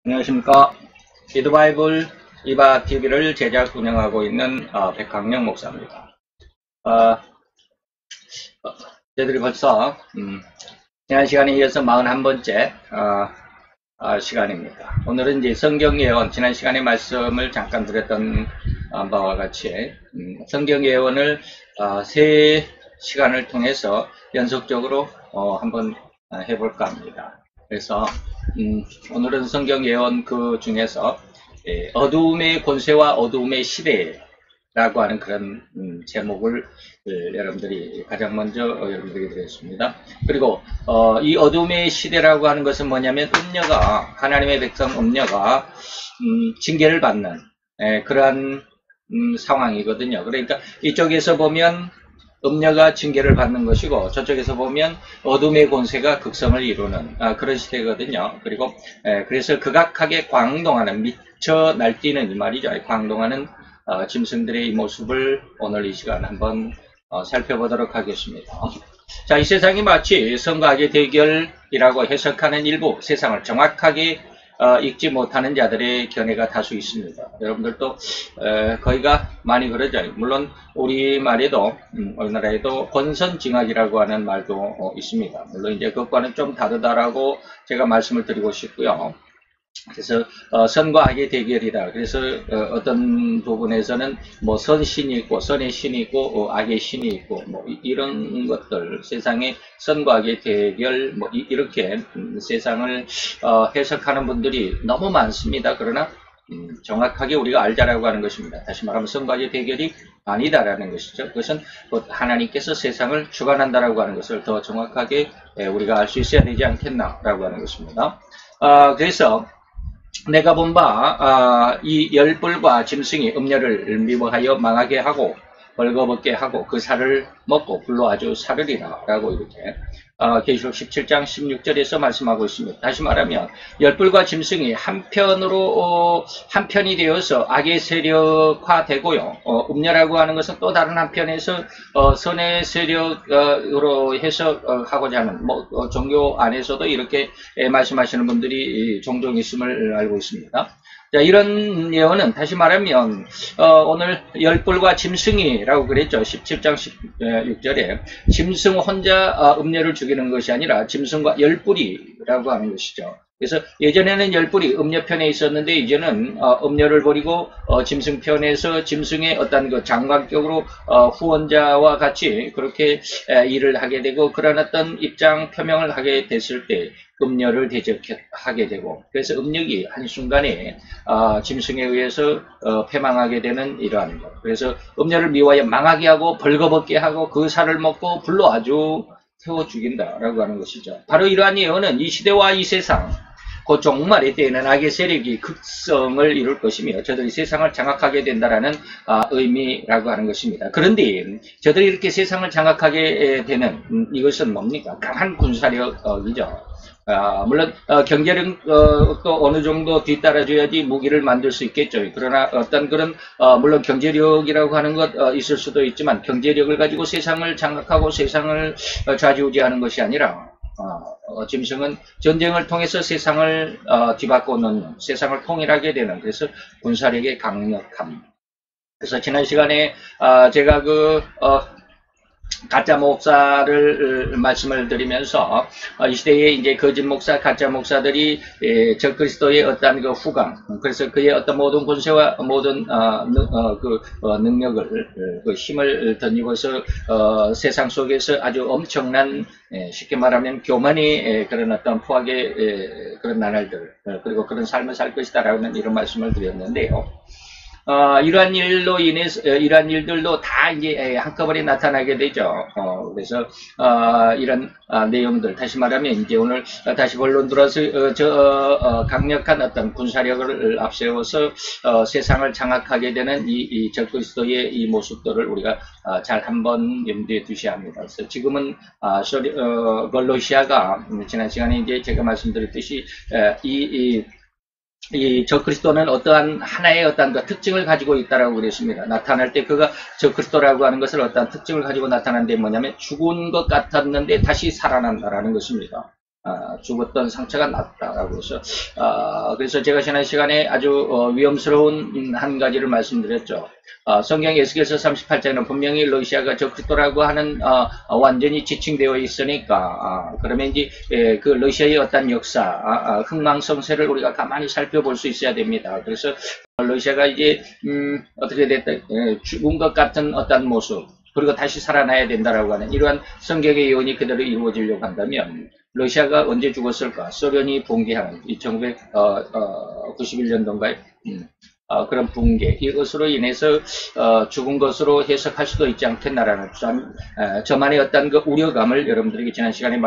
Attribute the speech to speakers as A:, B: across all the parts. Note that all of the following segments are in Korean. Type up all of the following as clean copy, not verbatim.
A: 안녕하십니까. 기도바이블 이바TV를 제작 운영하고 있는 백학령 목사입니다. 저희들이 벌써 지난 시간에 이어서 41번째 시간입니다. 오늘은 이제 성경 예언, 지난 시간에 말씀을 잠깐 드렸던 바와 같이 성경 예언을 세 시간을 통해서 연속적으로 한번 해볼까 합니다. 그래서 오늘은 성경 예언 그 중에서 어두움의 권세와 어두움의 시대라고 하는 그런 제목을 여러분들이 가장 먼저 여러분들이 드렸습니다. 그리고 이 어두움의 시대라고 하는 것은 뭐냐면 음녀가, 하나님의 백성 음녀가 징계를 받는 그러한 상황이거든요. 그러니까 이쪽에서 보면 음녀가 징계를 받는 것이고 저쪽에서 보면 어둠의 권세가 극성을 이루는 그런 시대거든요. 그리고 그래서 극악하게 광동하는, 미쳐 날뛰는 이 말이죠. 광동하는 짐승들의 이 모습을 오늘 이 시간 한번 살펴보도록 하겠습니다. 자, 이 세상이 마치 선과 악의 대결이라고 해석하는 일부 세상을 정확하게 읽지 못하는 자들의 견해가 다수 있습니다. 여러분들도 거의가 많이 그러죠. 물론 우리말에도 우리나라에도 권선징악이라고 하는 말도 있습니다. 물론 이제 그것과는 좀 다르다라고 제가 말씀을 드리고 싶고요. 그래서 선과 악의 대결이다. 그래서 어떤 부분에서는 뭐 선신이 있고 선의 신이 있고 악의 신이 있고 뭐 이런 것들, 세상의 선과 악의 대결 뭐 이렇게 세상을 해석하는 분들이 너무 많습니다. 그러나 정확하게 우리가 알자라고 하는 것입니다. 다시 말하면 선과 악의 대결이 아니다라는 것이죠. 그것은 하나님께서 세상을 주관한다라고 하는 것을 더 정확하게 우리가 알 수 있어야 되지 않겠나라고 하는 것입니다. 그래서 내가 본 바 이 열불과 짐승이 음녀를 미워하여 망하게 하고 벌거벗게 하고 그 살을 먹고 불로 아주 사르리라 라고 이렇게 계시록 17장 16절에서 말씀하고 있습니다. 다시 말하면 열불과 짐승이 한편이 되어서 악의 세력화되고요. 음녀라고 하는 것은 또 다른 한편에서 선의 세력으로 해석하고자 하는 종교 안에서도 이렇게 말씀하시는 분들이 종종 있음을 알고 있습니다. 자, 이런 예언은 다시 말하면 오늘 열불과 짐승이라고 그랬죠. 17장 16절에 짐승 혼자 음녀를 죽이는 것이 아니라 짐승과 열불이라고 하는 것이죠. 그래서 예전에는 열불이 음녀 편에 있었는데 이제는 음녀를 버리고 짐승 편에서 짐승의 어떤 그 장관격으로 후원자와 같이 그렇게 일을 하게 되고 그런 어떤 입장 표명을 하게 됐을 때 음녀를 대적하게 되고 그래서 음력이 한순간에 짐승에 의해서 패망하게 되는 이러한 것. 그래서 음녀를 미워하여 망하게 하고 벌거벗게 하고 그 살을 먹고 불로 아주 태워 죽인다라고 하는 것이죠. 바로 이러한 예언은 이 시대와 이 세상 그 종말의 때에는 악의 세력이 극성을 이룰 것이며 저들이 세상을 장악하게 된다라는 의미라고 하는 것입니다. 그런데 저들이 이렇게 세상을 장악하게 되는 이것은 뭡니까? 강한 군사력이죠. 물론 경제력도 어느 정도 뒤따라줘야지 무기를 만들 수 있겠죠. 그러나 어떤 그런 물론 경제력이라고 하는 것 있을 수도 있지만 경제력을 가지고 세상을 장악하고 세상을 좌지우지하는 것이 아니라 짐승은 전쟁을 통해서 세상을 뒤바꿔 놓는, 세상을 통일하게 되는, 그래서 군사력의 강력함. 그래서 지난 시간에 제가 가짜 목사를 말씀을 드리면서 이 시대에 이제 거짓 목사, 가짜 목사들이 적그리스도의 어떤 그 후광, 그래서 그의 어떤 모든 권세와 모든 능력을 그 힘을 던지고서 세상 속에서 아주 엄청난 쉽게 말하면 교만이 그런 어떤 포악의 그런 나날들 그리고 그런 삶을 살 것이다라는 이런 말씀을 드렸는데요. 이러한 일로 인해서, 이러한 일들도 다 이제 한꺼번에 나타나게 되죠. 그래서, 이런, 내용들, 다시 말하면 이제 오늘 다시 본론 들어서, 강력한 어떤 군사력을 앞세워서, 세상을 장악하게 되는 이 적그리스도의 이 모습들을 우리가 잘 한번 염두에 두셔야 합니다. 그래서 지금은, 걸로시아가, 지난 시간에 이제 제가 말씀드렸듯이, 이 적그리스도는 어떠한 하나의 어떠한 그 특징을 가지고 있다라고 그랬습니다. 나타날 때 그가 적그리스도라고 하는 것을 어떠한 특징을 가지고 나타나는데 뭐냐면 죽은 것 같았는데 다시 살아난다라는 것입니다. 죽었던 상처가 났다라고 해서 그래서 제가 지난 시간에 아주 위험스러운 한 가지를 말씀드렸죠. 성경 에스겔서 38장에는 분명히 러시아가 적그리스도라고 하는 완전히 지칭되어 있으니까 그러면 이제 그 러시아의 어떤 역사, 흥망성쇠를 우리가 가만히 살펴볼 수 있어야 됩니다. 그래서 러시아가 이제 어떻게 됐다, 죽은 것 같은 어떤 모습, 그리고 다시 살아나야 된다라고 하는 이러한 성경의 예언이 그대로 이루어지려고 한다면 러시아가 언제 죽었을까? 소련이 붕괴하는 1991년도인가요? 그런 붕괴, 이것으로 인해서 죽은 것으로 해석할 수도 있지 않겠나라는 저만의 어떤 그 우려감을 여러분들에게 지난 시간에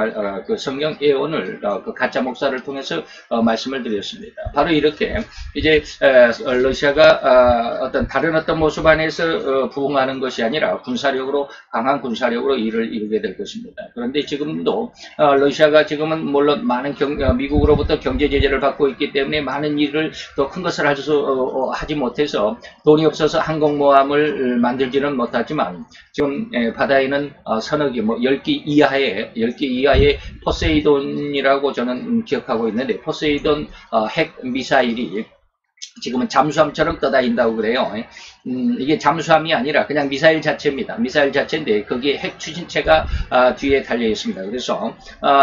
A: 그 성경 예언을 그 가짜 목사를 통해서 말씀을 드렸습니다. 바로 이렇게 이제 러시아가 어떤 다른 어떤 모습 안에서 부흥하는 것이 아니라 군사력으로, 강한 군사력으로 일을 이루게 될 것입니다. 그런데 지금도 러시아가 지금은 물론 많은 미국으로부터 경제 제재를 받고 있기 때문에 많은 일을 더 큰 것을 하지 못해서 돈이 없어서 항공모함을 만들지는 못하지만 지금 바다에는 서너 개, 10개 이하의 포세이돈이라고 저는 기억하고 있는데, 포세이돈 핵 미사일이 지금은 잠수함처럼 떠다닌다고 그래요. 이게 잠수함이 아니라 그냥 미사일 자체입니다. 미사일 자체인데 거기에 핵 추진체가 뒤에 달려 있습니다. 그래서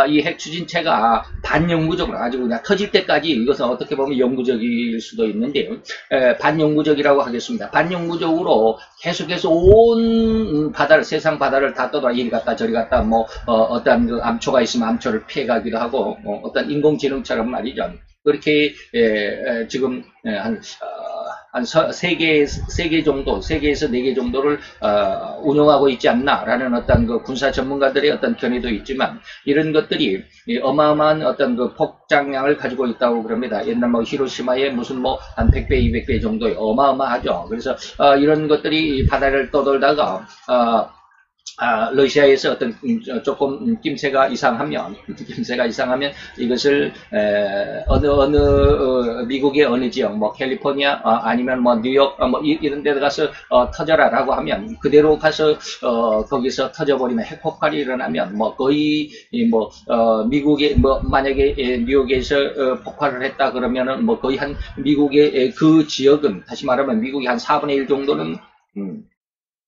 A: 이 핵 추진체가 반영구적으로 아주 그냥 터질 때까지, 이것은 어떻게 보면 영구적일 수도 있는데 반영구적이라고 하겠습니다. 반영구적으로 계속해서 온 바다를, 세상 바다를 다 떠돌아 이리 갔다 저리 갔다 어떤 그 암초가 있으면 암초를 피해가기도 하고 어떤 인공지능처럼 말이죠. 그렇게 지금 세계에서 4개 정도를 운영하고 있지 않나라는 어떤 그 군사 전문가들의 어떤 견해도 있지만, 이런 것들이 어마어마한 어떤 그 폭장량을 가지고 있다고 그럽니다. 옛날 히로시마에 무슨 한 100배, 200배 정도의 어마어마하죠. 그래서 이런 것들이 바다를 떠돌다가 러시아에서 어떤 조금 낌새가 이상하면 이것을 미국의 어느 지역, 캘리포니아 아니면 뉴욕 이런 데 가서 터져라라고 하면, 그대로 가서 거기서 터져버리면, 핵폭발이 일어나면 거의 미국의 만약에 뉴욕에서 폭발을 했다 그러면은 거의 한 미국의 그 지역은, 다시 말하면 미국의 한 4분의 1 정도는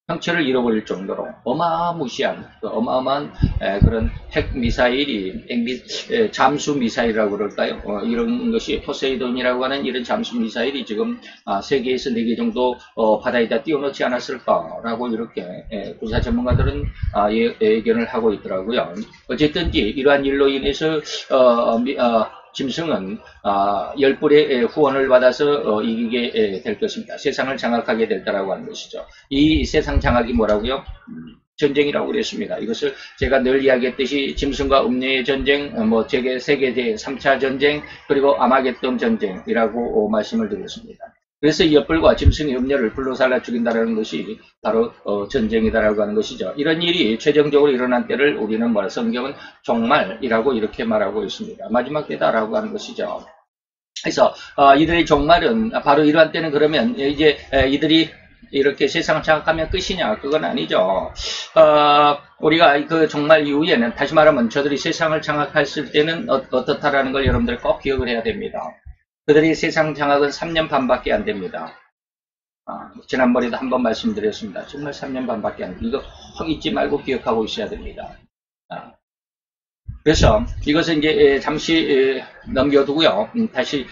A: 형체를 잃어버릴 정도로 어마무시한 어마어마한 그런 핵 미사일이 잠수 미사일이라고 그럴까요? 이런 것이 포세이돈이라고 하는 이런 잠수 미사일이 지금 세계에서 4개 정도 바다에다 띄워놓지 않았을까라고 이렇게 군사 전문가들은 예견을 하고 있더라고요. 어쨌든지 이러한 일로 인해서 짐승은 10불의 후원을 받아서 이기게 될 것입니다. 세상을 장악하게 될다라고 하는 것이죠. 이 세상 장악이 뭐라고요? 전쟁이라고 그랬습니다. 이것을 제가 늘 이야기했듯이 짐승과 음녀의 전쟁, 세계 제3차 전쟁, 그리고 아마겟돈 전쟁이라고 말씀을 드렸습니다. 그래서 이 엿불과 짐승의 음녀를 불로 살라 죽인다라는 것이 바로 전쟁이다라고 하는 것이죠. 이런 일이 최종적으로 일어난 때를 우리는 성경은 종말이라고 이렇게 말하고 있습니다. 마지막 때다라고 하는 것이죠. 그래서 이들의 종말은 바로 이러한 때는, 그러면 이제 이들이 이렇게 세상을 장악하면 끝이냐? 그건 아니죠. 우리가 그 종말 이후에는, 다시 말하면 저들이 세상을 장악했을 때는 어떻다라는 걸 여러분들 꼭 기억을 해야 됩니다. 그들이 세상 장악은 3년 반밖에 안 됩니다. 지난번에도 한번 말씀드렸습니다. 정말 3년 반밖에 안 됩니다. 이거 꼭 잊지 말고 기억하고 있어야 됩니다. 그래서 이것은 이제 잠시 넘겨두고요. 다시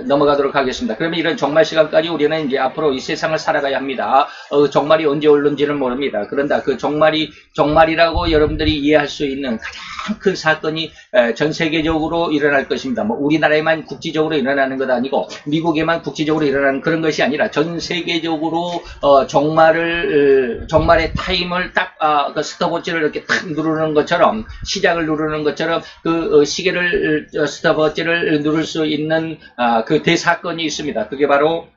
A: 넘어가도록 하겠습니다. 그러면 이런 종말 시간까지 우리는 이제 앞으로 이 세상을 살아가야 합니다. 종말이 언제 올는지는 모릅니다. 그런다 그 종말이라고 여러분들이 이해할 수 있는 가장 큰 사건이 전 세계적으로 일어날 것입니다. 우리나라에만 국지적으로 일어나는 것 아니고 미국에만 국지적으로 일어나는 그런 것이 아니라 전 세계적으로 종말의 타임을 딱 그 스톱워치를 이렇게 탁 누르는 것처럼, 시작을 누르는 것처럼 그 시계를 스톱워치를 누를 수 있는 그 대사건이 있습니다. 그게 바로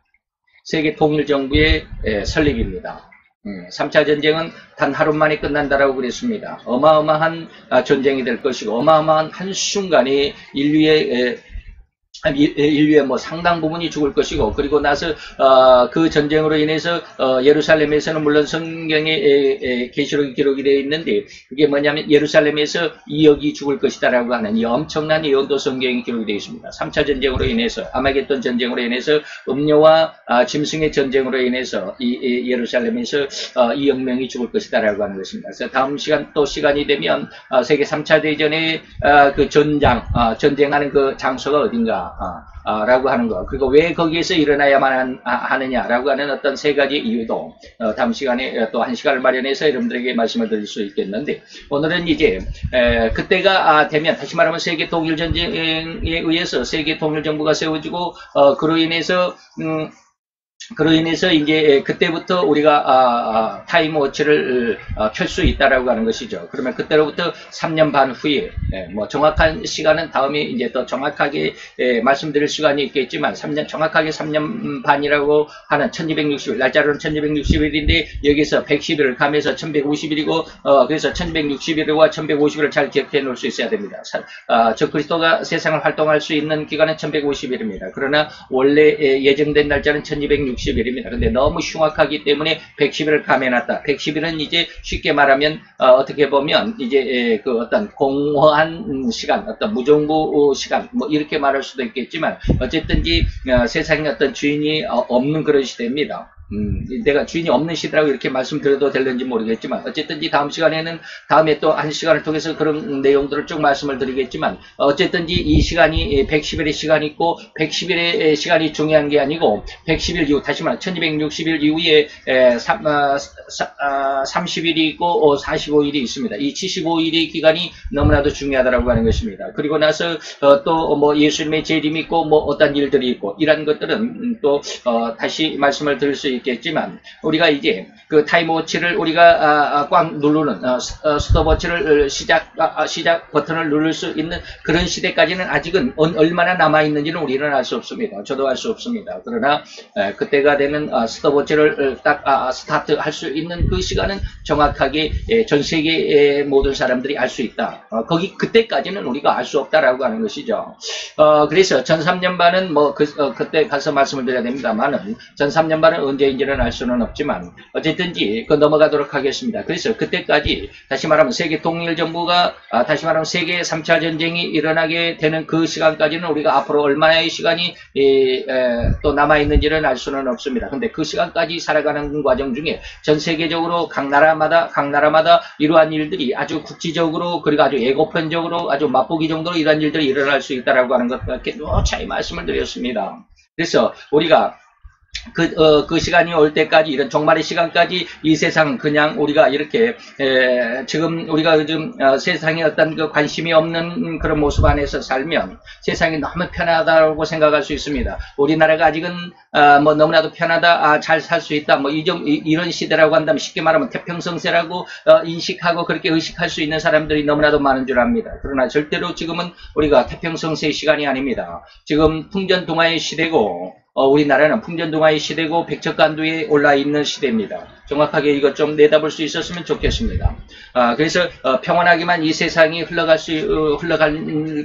A: 세계 통일정부의 설립입니다. 3차 전쟁은 단 하루 만에 끝난다라고 그랬습니다. 어마어마한 전쟁이 될 것이고, 어마어마한 한순간에 인류의 인류의 뭐 상당 부분이 죽을 것이고, 그리고 나서 그 전쟁으로 인해서 예루살렘에서는 물론 성경에 계시록이 기록이 되어 있는데, 그게 뭐냐면 예루살렘에서 2억이 죽을 것이다라고 하는 이 엄청난 예언도 성경에 기록이 되어 있습니다. 3차 전쟁으로 인해서, 아마겟돈 전쟁으로 인해서, 음료와 짐승의 전쟁으로 인해서 이 예루살렘에서 2억 명이 죽을 것이다라고 하는 것입니다. 그래서 다음 시간 또 시간이 되면 세계 3차 대전의 그 전쟁하는 그 장소가 어딘가 라고 하는 거, 그리고 왜 거기에서 일어나야만 하느냐라고 하는 어떤 세 가지 이유도 다음 시간에 또 한 시간을 마련해서 여러분들에게 말씀을 드릴 수 있겠는데, 오늘은 이제 그때가 되면, 다시 말하면 세계 통일 전쟁에 의해서 세계 통일 정부가 세워지고 그로 인해서 이제 그때부터 우리가 타임워치를 켤 수 있다라고 하는 것이죠. 그러면 그때로부터 3년 반 후에, 뭐 정확한 시간은 다음에 이제 더 정확하게 말씀드릴 시간이 있겠지만, 정확하게 3년 반이라고 하는 1260일, 날짜로는 1260일인데 여기서 110일을 가면서 1150일이고, 그래서 1260일과 1150일을 잘 기억해 놓을 수 있어야 됩니다. 저 그리스도가 세상을 활동할 수 있는 기간은 1150일입니다. 그러나 원래 예정된 날짜는 1260일입니다. 근데 너무 흉악하기 때문에 110일을 감해놨다. 110일은 이제 쉽게 말하면 어떻게 보면 이제 그 어떤 공허한 시간, 어떤 무정부 시간, 뭐 이렇게 말할 수도 있겠지만, 어쨌든지 세상에 어떤 주인이 없는 그런 시대입니다. 내가 주인이 없는 시대라고 이렇게 말씀드려도 될는지 모르겠지만, 어쨌든지 다음 시간에는, 다음에 또 한 시간을 통해서 그런 내용들을 쭉 말씀을 드리겠지만, 어쨌든지 이 시간이 110일의 시간이 있고, 110일의 시간이 중요한 게 아니고, 110일 이후, 다시 말해 1260일 이후에 30일이 있고 45일이 있습니다. 이 75일의 기간이 너무나도 중요하다고 하는 것입니다. 그리고 나서 또 뭐 예수님의 재림이 있고, 뭐 어떤 일들이 있고, 이런 것들은 또 다시 말씀을 드릴 수 있겠지만, 우리가 이제 그 타임워치를 우리가 꽉 누르는 스톱워치를 시작 버튼을 누를 수 있는 그런 시대까지는 아직은 얼마나 남아 있는지는 우리는 알 수 없습니다. 저도 알 수 없습니다. 그러나 그때가 되면 스톱워치를 딱 스타트 할 수 있는 그 시간은 정확하게 전 세계의 모든 사람들이 알 수 있다. 그때까지는 우리가 알 수 없다라고 하는 것이죠. 그래서 전 3년 반은 뭐 그때 가서 말씀을 드려야 됩니다만은, 전 3년 반은 언제인지는 알 수는 없지만, 어쨌든지 넘어가도록 하겠습니다. 그래서 그때까지, 다시 말하면 세계 통일 정부가, 다시 말하면 세계 3차 전쟁이 일어나게 되는 그 시간까지는 우리가 앞으로 얼마나의 시간이 또 남아있는지는 알 수는 없습니다. 근데 그 시간까지 살아가는 과정 중에 전 세계적으로 각 나라마다 이러한 일들이 아주 국지적으로, 그리고 아주 예고편적으로, 아주 맛보기 정도로 이러한 일들이 일어날 수 있다라고 하는 것밖에 노차이 말씀을 드렸습니다. 그래서 우리가 그 시간이 올 때까지, 이런 종말의 시간까지 이 세상 그냥 우리가 이렇게 지금 우리가 요즘 세상에 어떤 그 관심이 없는 그런 모습 안에서 살면 세상이 너무 편하다고 생각할 수 있습니다. 우리나라가 아직은 뭐 너무나도 편하다, 잘 살 수 있다, 뭐 이런 시대라고 한다면, 쉽게 말하면 태평성세라고 인식하고 그렇게 의식할 수 있는 사람들이 너무나도 많은 줄 압니다. 그러나 절대로 지금은 우리가 태평성세의 시간이 아닙니다. 지금 풍전등화의 시대고, 우리나라는 풍전등화의 시대고 백척간두에 올라있는 시대입니다. 정확하게 이것 좀 내다볼 수 있었으면 좋겠습니다. 그래서 평온하게만 이 세상이 흘러갈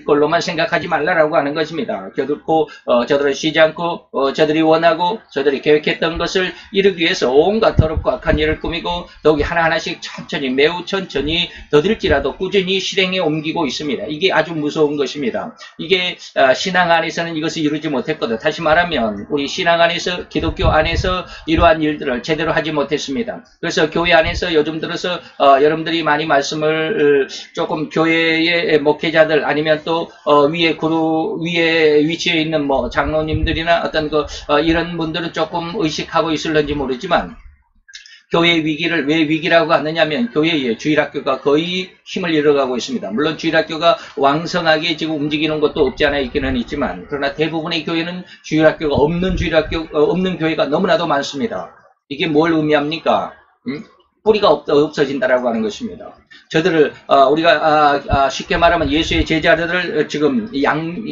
A: 걸로만 생각하지 말라라고 하는 것입니다. 결코 저들을 쉬지 않고 저들이 원하고 저들이 계획했던 것을 이루기 위해서 온갖 더럽고 악한 일을 꾸미고, 더욱이 하나하나씩 천천히, 매우 천천히 더딜지라도 꾸준히 실행에 옮기고 있습니다. 이게 아주 무서운 것입니다. 이게 신앙 안에서는 이것을 이루지 못했거든. 다시 말하면 우리 신앙 안에서, 기독교 안에서 이러한 일들을 제대로 하지 못했습니다. 그래서 교회 안에서 요즘 들어서 여러분들이 많이 말씀을 조금 교회의 목회자들, 아니면 또 위에 위치해 있는 뭐 장로님들이나 어떤 이런 분들은 조금 의식하고 있을런지 모르지만, 교회의 위기를 왜 위기라고 하느냐면, 교회의 주일학교가 거의 힘을 잃어가고 있습니다. 물론 주일학교가 왕성하게 지금 움직이는 것도 없지 않아 있기는 있지만, 그러나 대부분의 교회는 주일학교가 없는 교회가 너무나도 많습니다. 이게 뭘 의미합니까? 뿌리가 없어진다라고 하는 것입니다. 저들을 우리가 쉽게 말하면 예수의 제자들을 지금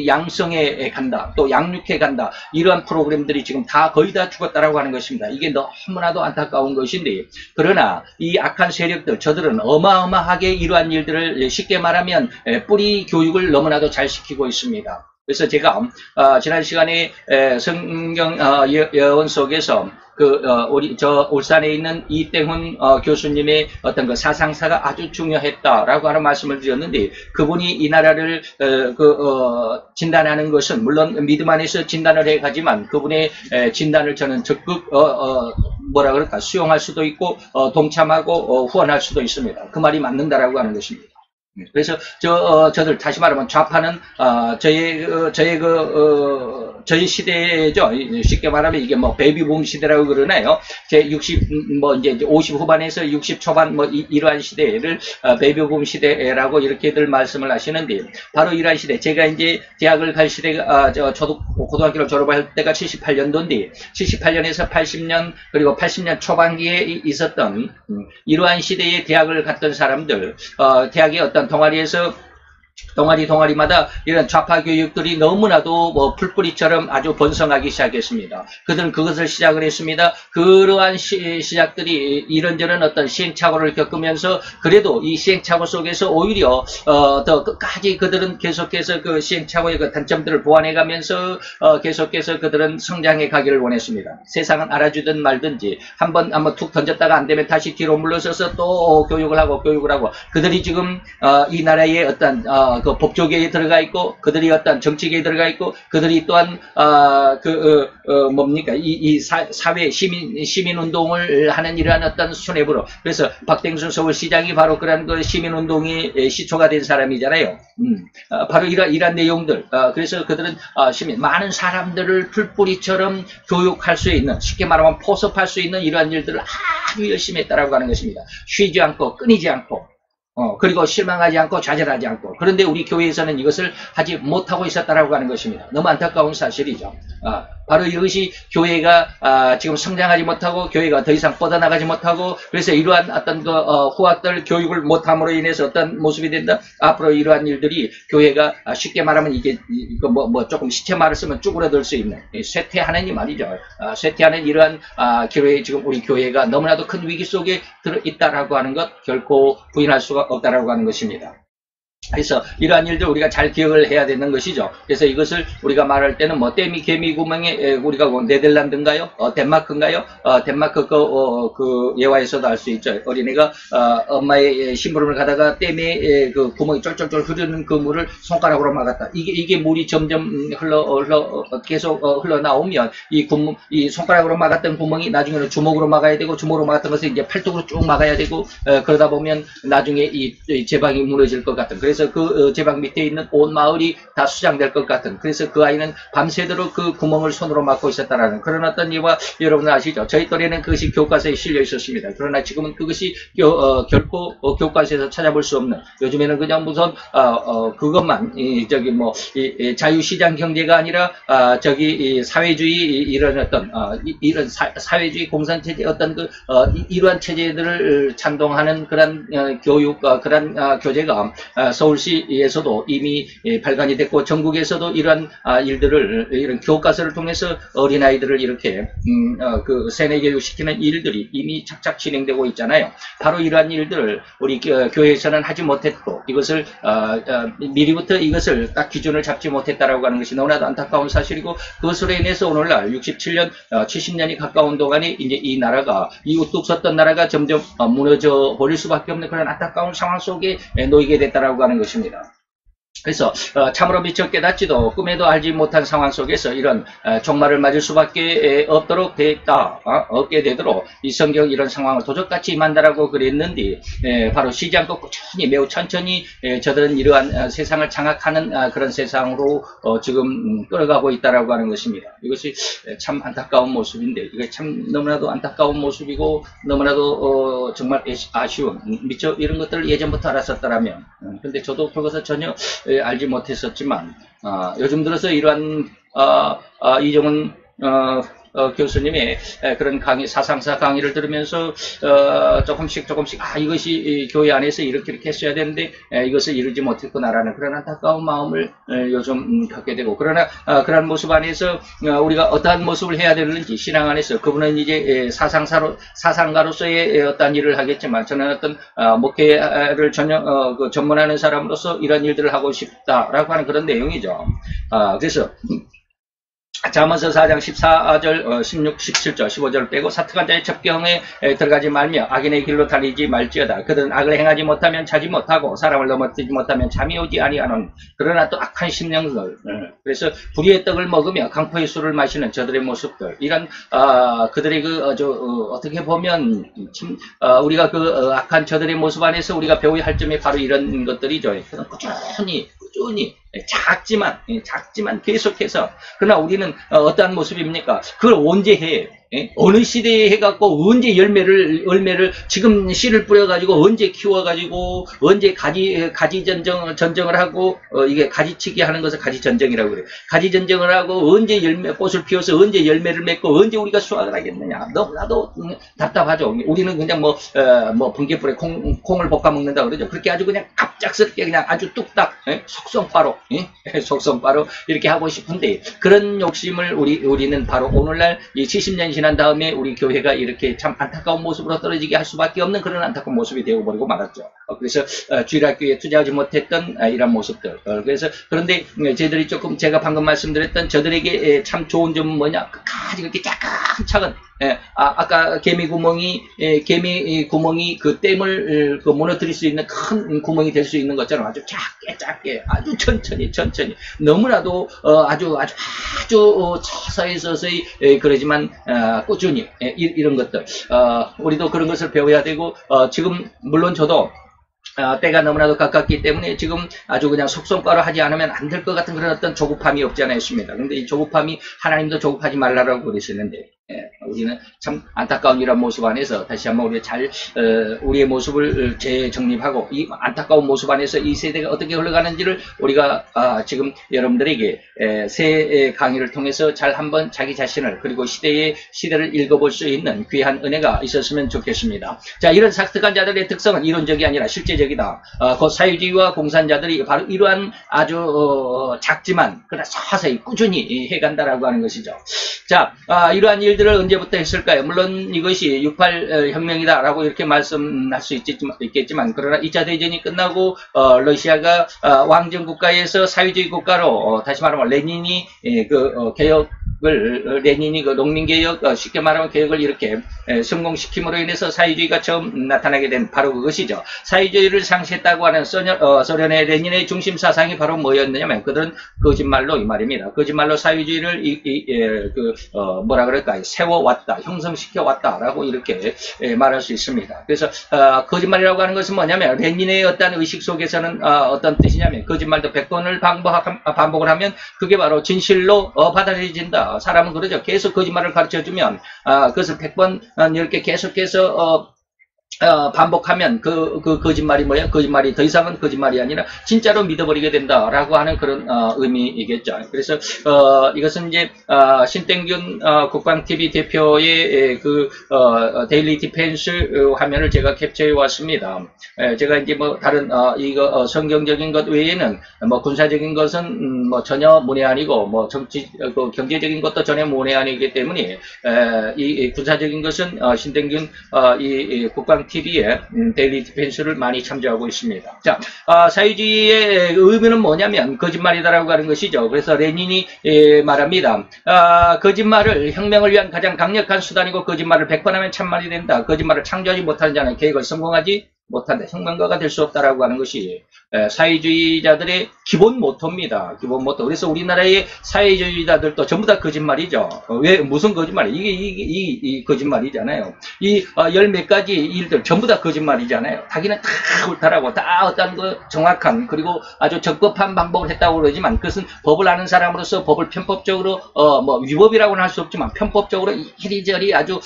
A: 양성에 간다, 또 양육해 간다, 이러한 프로그램들이 지금 거의 다 죽었다라고 하는 것입니다. 이게 너무나도 안타까운 것인데, 그러나 이 악한 세력들, 저들은 어마어마하게 이러한 일들을, 쉽게 말하면 뿌리 교육을 너무나도 잘 시키고 있습니다. 그래서 제가 지난 시간에 성경 예언 속에서 우리 울산에 있는 이땡훈 교수님의 어떤 그 사상사가 아주 중요했다라고 하는 말씀을 드렸는데, 그분이 이 나라를 진단하는 것은 물론 믿음 안에서 진단을 해가지만 그분의 진단을 저는 적극 뭐라 그럴까 수용할 수도 있고 동참하고 후원할 수도 있습니다. 그 말이 맞는다라고 하는 것입니다. 그래서 저들 다시 말하면 좌파는 저희 시대죠. 쉽게 말하면 이게 뭐 베이비붐 시대라고 그러나요. 제 50 후반에서 60 초반 이러한 시대를 베이비붐 시대라고 이렇게들 말씀을 하시는데, 바로 이러한 시대, 제가 이제 대학을 갈 시대가 저도 고등학교를 졸업할 때가 78년도인데 78년에서 80년 그리고 80년 초반기에 있었던 이러한 시대에 대학을 갔던 사람들, 대학의 어떤 동아리마다 이런 좌파 교육들이 너무나도 풀뿌리처럼 아주 번성하기 시작했습니다. 그들은 그것을 시작을 했습니다. 그러한 시작들이 이런저런 어떤 시행착오를 겪으면서 그래도 이 시행착오 속에서 오히려 더 끝까지 그들은 계속해서 그 시행착오의 그 단점들을 보완해가면서 계속해서 그들은 성장해 가기를 원했습니다. 세상은 알아주든 말든지 한번 툭 던졌다가 안 되면 다시 뒤로 물러서서 또 교육을 하고 그들이 지금 이 나라의 어떤 그 법조계에 들어가 있고, 그들이 어떤 정치계에 들어가 있고, 그들이 또한 뭡니까 이 사회 시민운동을 하는 이러한 어떤 수뇌부로, 그래서 박땡순 서울시장이 바로 그런 그 시민운동의 시초가 된 사람이잖아요. 바로 이러한 내용들. 그래서 그들은 많은 사람들을 풀뿌리처럼 교육할 수 있는, 쉽게 말하면 포섭할 수 있는 이러한 일들을 아주 열심히 했다라고 하는 것입니다. 쉬지 않고 끊이지 않고. 그리고 실망하지 않고 좌절하지 않고. 그런데 우리 교회에서는 이것을 하지 못하고 있었다라고 하는 것입니다. 너무 안타까운 사실이죠. 바로 이것이 교회가 지금 성장하지 못하고 교회가 더 이상 뻗어나가지 못하고, 그래서 이러한 어떤 그 후학들 교육을 못함으로 인해서 어떤 모습이 된다. 앞으로 이러한 일들이 교회가 쉽게 말하면 이게 조금 시체 말을 쓰면 쭈그러들 수 있는 쇠퇴하는 이 말이죠. 쇠퇴하는 이러한 교회, 지금 우리 교회가 너무나도 큰 위기 속에 들어 있다라고 하는 것 결코 부인할 수가 없다라고 하는 것입니다. 그래서 이러한 일들 우리가 잘 기억을 해야 되는 것이죠. 그래서 이것을 우리가 말할 때는 댐이 개미 구멍에 우리가 네덜란드인가요? 덴마크인가요? 덴마크 그 예화에서도 알 수 있죠. 어린애가 엄마의 심부름을 가다가 댐에 그 구멍이 쫄쫄쫄 흐르는 그 물을 손가락으로 막았다. 이게 물이 점점 계속 흘러나오면 이 손가락으로 막았던 구멍이 나중에는 주먹으로 막아야 되고, 주먹으로 막았던 것을 이제 팔뚝으로 쭉 막아야 되고, 그러다 보면 나중에 이 제방이 무너질 것 같은, 그래서 그 제방 밑에 있는 온 마을이 다 수장될 것 같은, 그래서 그 아이는 밤새도록 그 구멍을 손으로 막고 있었다라는 그런 어떤 예와 여러분 아시죠? 저희 또래는 그것이 교과서에 실려 있었습니다. 그러나 지금은 그것이 결코 교과서에서 찾아볼 수 없는, 요즘에는 그냥 무슨 그것만 자유시장 경제가 아니라 사회주의 이런 어떤 이런 사회주의 공산체제 어떤 이러한 체제들을 찬동하는 그런 교육 그런 교재가 서울시에서도 이미 발간이 됐고, 전국에서도 이러한 일들을, 이런 교과서를 통해서 어린아이들을 이렇게 세뇌 교육시키는 일들이 이미 착착 진행되고 있잖아요. 바로 이러한 일들을 우리 교회에서는 하지 못했고, 이것을 미리부터 이것을 딱 기준을 잡지 못했다라고 하는 것이 너무나도 안타까운 사실이고, 그것으로 인해서 오늘날 67년 70년이 가까운 동안에 이제 이 나라가, 이 우뚝 섰던 나라가 점점 무너져 버릴 수밖에 없는 그런 안타까운 상황 속에 놓이게 됐다라고 하는 것입니다. 그래서 참으로 미처 깨닫지도 꿈에도 알지 못한 상황 속에서 이런 종말을 맞을 수밖에 없도록 없게 되도록 이 성경 이런 상황을 도적같이 임한다라고 그랬는데, 바로 쉬지 않고 꾸준히 매우 천천히 저들은 이러한 세상을 장악하는 그런 세상으로 지금 끌어가고 있다라고 하는 것입니다. 이것이 참 안타까운 모습인데, 이게 참 너무나도 안타까운 모습이고 너무나도 정말 아쉬운, 미처 이런 것들을 예전부터 알았었다라면, 근데 저도 그것을 전혀 알지 못했었지만, 요즘 들어서 이러한 이종훈 교수님의 그런 강의, 사상사 강의를 들으면서 조금씩 이것이 교회 안에서 이렇게 했어야 되는데 이것을 이루지 못했구나라는 그런 안타까운 마음을 요즘 갖게 되고, 그러나 그런 모습 안에서 우리가 어떠한 모습을 해야 되는지 신앙 안에서 그분은 이제 사상가로서의 어떤 일을 하겠지만 저는 어떤 목회를 전문하는 사람으로서 이런 일들을 하고 싶다라고 하는 그런 내용이죠. 그래서 잠언서 4장 14절, 16, 17절, 15절 빼고 사특한 자의 첩경에 들어가지 말며 악인의 길로 달리지 말지어다. 그들은 악을 행하지 못하면 자지 못하고 사람을 넘어뜨리지 못하면 잠이 오지 아니하는, 그러나 또 악한 심령들, 그래서 불의의 떡을 먹으며 강포의 술을 마시는 저들의 모습들, 이런 그들의 어떻게 보면 우리가 악한 저들의 모습 안에서 우리가 배워야 할 점이 바로 이런 것들이죠. 꾸준히 작지만 계속해서, 그러나 우리는 어떠한 모습입니까? 그걸 언제 해? 어느 시대에 해갖고 언제 열매를 지금 씨를 뿌려가지고 언제 키워가지고 언제 가지 전정을 하고 이게 가지치기 하는 것을 가지 전정이라고 그래요. 가지 전정을 하고 언제 꽃을 피워서 언제 열매를 맺고 언제 우리가 수확을 하겠느냐. 너무나도 답답하죠. 우리는 그냥 뭐 번개불에 콩을 볶아 먹는다 그러죠. 그렇게 아주 그냥 갑작스럽게 그냥 아주 뚝딱 속성바로 이렇게 하고 싶은데, 그런 욕심을 우리는 바로 오늘날 이 70년 지난 다음에 우리 교회가 이렇게 참 안타까운 모습으로 떨어지게 할 수밖에 없는 그런 안타까운 모습이 되어버리고 말았죠. 그래서 주일학교에 투자하지 못했던 이런 모습들. 그래서 그런데 저희들이 조금 제가 방금 말씀드렸던 저들에게 참 좋은 점은 뭐냐? 끝까지 그렇게 차근차근 아까 개미 구멍이 그 댐을 무너뜨릴 수 있는 큰 구멍이 될 수 있는 것처럼 아주 작게 아주 천천히 너무나도 아주 서서히 그러지만 꾸준히 이런 것들 우리도 그런 것을 배워야 되고, 지금 물론 저도 때가 너무나도 가깝기 때문에 지금 아주 그냥 속성가로 하지 않으면 안 될 것 같은 그런 어떤 조급함이 없지 않아 있습니다. 근데 이 조급함이 하나님도 조급하지 말라라고 그러시는데, 우리는 참 안타까운 이런 모습 안에서 다시 한번 우리가 우리의 모습을 재정립하고 이 안타까운 모습 안에서 이 세대가 어떻게 흘러가는지를 우리가 지금 여러분들에게 새 강의를 통해서 잘 한번 자기 자신을 그리고 시대를 읽어볼 수 있는 귀한 은혜가 있었으면 좋겠습니다. 자, 이런 사특한 자들의 특성은 이론적이 아니라 실제적이다. 그 사회주의와 공산자들이 바로 이러한 아주 작지만 그러나 서서히 꾸준히 해간다라고 하는 것이죠. 자, 이러한 일들을 언제부터 했을까요? 물론 이것이 68 혁명이다라고 이렇게 말씀할 수 있겠지만, 그러나 2차 대전이 끝나고 러시아가 왕정 국가에서 사회주의 국가로 다시 말하면 레닌이 레닌이 그 농민개혁, 쉽게 말하면 개혁을 이렇게 성공시킴으로 인해서 사회주의가 처음 나타나게 된 바로 그것이죠. 사회주의를 상시했다고 하는 소련의 레닌의 중심 사상이 바로 뭐였느냐면, 그들은 거짓말로 이 말입니다. 거짓말로 사회주의를 뭐라 그럴까요? 세워왔다, 형성시켜왔다라고 이렇게 말할 수 있습니다. 그래서 거짓말이라고 하는 것은 뭐냐면, 레닌의 어떤 의식 속에서는 어떤 뜻이냐면, 거짓말도 100번을 반복을 하면 그게 바로 진실로 받아들여진다. 사람은 그러죠. 계속 거짓말을 가르쳐주면 그것을 100번 이렇게 계속해서 반복하면 그 거짓말이 뭐야? 거짓말이 더 이상은 거짓말이 아니라 진짜로 믿어버리게 된다라고 하는 그런 의미이겠죠. 그래서 이것은 이제 신땡균 국방TV 대표의 데일리 디펜스 화면을 제가 캡처해 왔습니다. 제가 이제 뭐 다른 이거 성경적인 것 외에는 뭐 군사적인 것은 뭐 전혀 문외 아니고, 뭐 경제적인 것도 전혀 문외 아니기 때문에 이 군사적인 것은 신땡균 이 국방TV의 데일리 디펜스를 많이 참조하고 있습니다. 자, 사회주의의 의미는 뭐냐면 거짓말이다라고 하는 것이죠. 그래서 레닌이 말합니다. 거짓말을 혁명을 위한 가장 강력한 수단이고, 거짓말을 100번 하면 참말이 된다. 거짓말을 창조하지 못하는 자는 계획을 성공하지 못한다. 혁명가가 될 수 없다라고 하는 것이 사회주의자들의 기본 모토입니다. 기본 모토. 그래서 우리나라의 사회주의자들도 전부 다 거짓말이죠. 왜? 무슨 거짓말이에요? 이게 거짓말이잖아요. 이 열 몇 가지 일들 전부 다 거짓말이잖아요. 자기는 다 옳다라고, 다 어떤 정확한 그리고 아주 적법한 방법을 했다고 그러지만, 그것은 법을 아는 사람으로서 법을 편법적으로 뭐 위법이라고는 할 수 없지만 편법적으로 이리저리 아주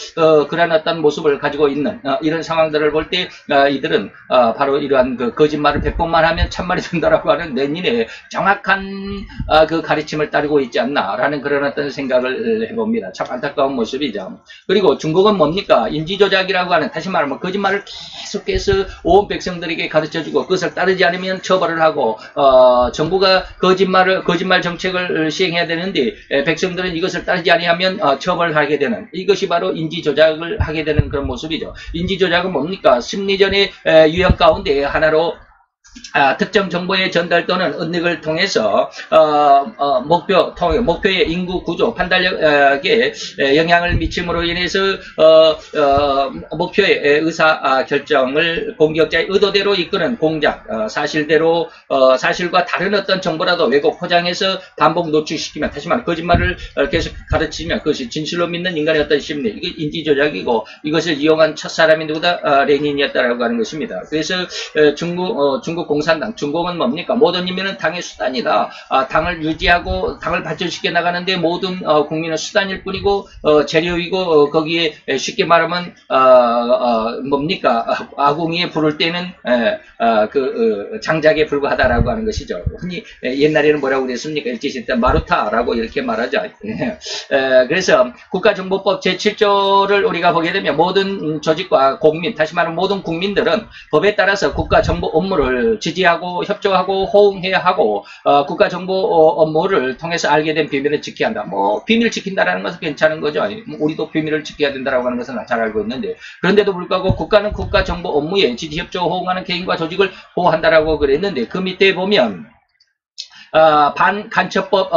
A: 그런 어떤 모습을 가지고 있는 이런 상황들을 볼 때 이들은 국민들은 바로 이러한 그 거짓말을 100번만 하면 참말이 된다라고 하는 레닌의 정확한 그 가르침을 따르고 있지 않나라는 그런 어떤 생각을 해봅니다. 참 안타까운 모습이죠. 그리고 중국은 뭡니까? 인지조작이라고 하는, 다시 말하면 거짓말을 계속해서 온 백성들에게 가르쳐주고 그것을 따르지 않으면 처벌을 하고 정부가 거짓말 정책을 시행해야 되는데 백성들은 이것을 따르지 아니하면 처벌을 하게 되는, 이것이 바로 인지조작을 하게 되는 그런 모습이죠. 인지조작은 뭡니까? 심리전의 유형 가운데 하나로 특정 정보의 전달 또는 은닉을 통해서 목표의 인구 구조, 판단력에 영향을 미침으로 인해서 목표의 의사 결정을 공격자의 의도대로 이끄는 공작, 사실과 다른 어떤 정보라도 왜곡 포장해서 반복 노출시키면, 다시 말해 거짓말을 계속 가르치면 그것이 진실로 믿는 인간의 어떤 심리, 이게 인지조작이고, 이것을 이용한 첫 사람이 누구다? 레닌이었다라고 하는 것입니다. 그래서 중국 공산당, 중공은 뭡니까? 모든 인민은 당의 수단이다. 당을 유지하고 당을 발전시켜 나가는데 모든 국민은 수단일 뿐이고 재료이고, 거기에 쉽게 말하면 뭡니까? 아궁이에 불을 때는 장작에 불과하다라고 하는 것이죠. 흔히 옛날에는 뭐라고 그랬습니까? 일제시대 마루타라고 이렇게 말하죠. 그래서 국가정보법 제7조를 우리가 보게 되면 모든 조직과 국민, 다시 말하면 모든 국민들은 법에 따라서 국가정보 업무를 지지하고 협조하고 호응해야 하고, 국가정보 업무를 통해서 알게 된 비밀을 지켜야 한다. 뭐 비밀 지킨다라는 것은 괜찮은 거죠. 우리도 비밀을 지켜야 된다라고 하는 것은 잘 알고 있는데, 그런데도 불구하고 국가는 국가정보 업무에 지지, 협조, 호응하는 개인과 조직을 보호한다라고 그랬는데, 그 밑에 보면 반간첩법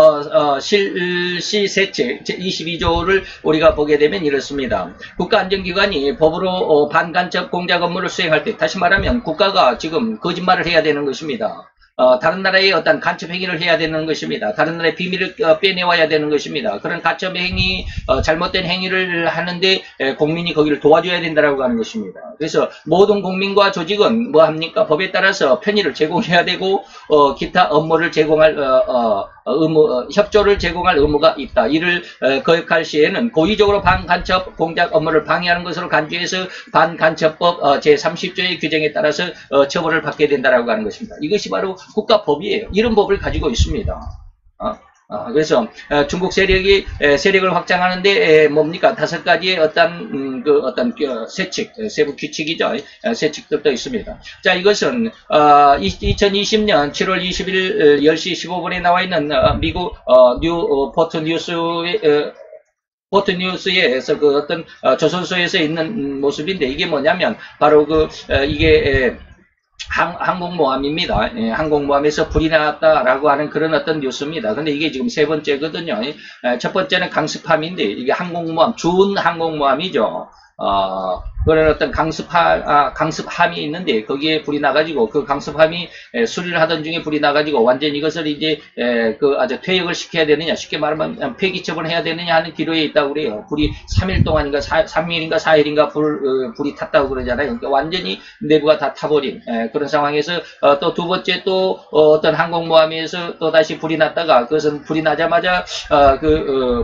A: 실시세칙 제22조를 우리가 보게 되면 이렇습니다. 국가안전기관이 법으로 반간첩 공작 업무를 수행할 때, 다시 말하면 국가가 지금 거짓말을 해야 되는 것입니다. 다른 나라의 어떤 간첩 행위를 해야 되는 것입니다. 다른 나라의 비밀을 빼내와야 되는 것입니다. 그런 간첩 행위, 잘못된 행위를 하는데 국민이 거기를 도와줘야 된다라고 하는 것입니다. 그래서 모든 국민과 조직은 뭐 합니까? 법에 따라서 편의를 제공해야 되고 기타 업무를 제공할 협조를 제공할 의무가 있다. 이를 거역할 시에는 고의적으로 반간첩 공작 업무를 방해하는 것으로 간주해서 반간첩법 제30조의 규정에 따라서 처벌을 받게 된다라고 하는 것입니다. 이것이 바로 국가법이에요. 이런 법을 가지고 있습니다. 그래서 중국 세력을 확장하는데 뭡니까? 5가지의 어떤 세칙, 세부 규칙이죠. 세칙들도 있습니다. 자, 이것은 2020년 7월 20일 10시 15분에 나와 있는 미국 포트 뉴스에서 그 어떤 조선소에서 있는 모습인데, 이게 뭐냐면 바로 이게 항공모함입니다. 항공모함에서 불이 났다라고 하는 그런 어떤 뉴스입니다. 근데 이게 지금 3번째거든요. 첫 번째는 강습함인데, 이게 준 항공모함이죠. 그런 어떤 강습함이 있는데 거기에 불이 나가지고, 그 강습함이 수리를 하던 중에 불이 나가지고 완전히 이것을 이제 아주 퇴역을 시켜야 되느냐, 쉽게 말하면 폐기 처분해야 되느냐 하는 기로에 있다고 그래요. 불이 3일 동안인가 3일인가 4일인가 불이 탔다고 그러잖아요. 그러니까 완전히 내부가 다 타버린 그런 상황에서 또 두 번째 또 어떤 항공모함에서 또 다시 불이 났다가, 그것은 불이 나자마자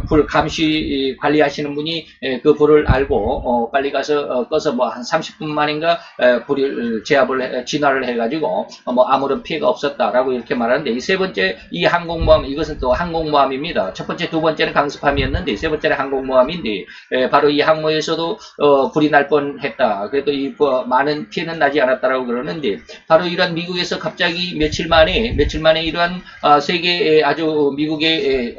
A: 불 감시 관리하시는 분이 그 불을 알고 빨리 가서 꺼서 뭐 한 30분 만인가 불을 진화를 해가지고 뭐 아무런 피해가 없었다라고 이렇게 말하는데, 이 세 번째 이 항공모함, 이것은 또 항공모함입니다. 첫 번째, 두 번째는 강습함이었는데 세 번째는 항공모함인데, 바로 이 항모에서도 불이 날 뻔했다. 그래도 많은 피해는 나지 않았다라고 그러는데, 바로 이러한 미국에서 갑자기 며칠 만에 이러한 세계의 미국의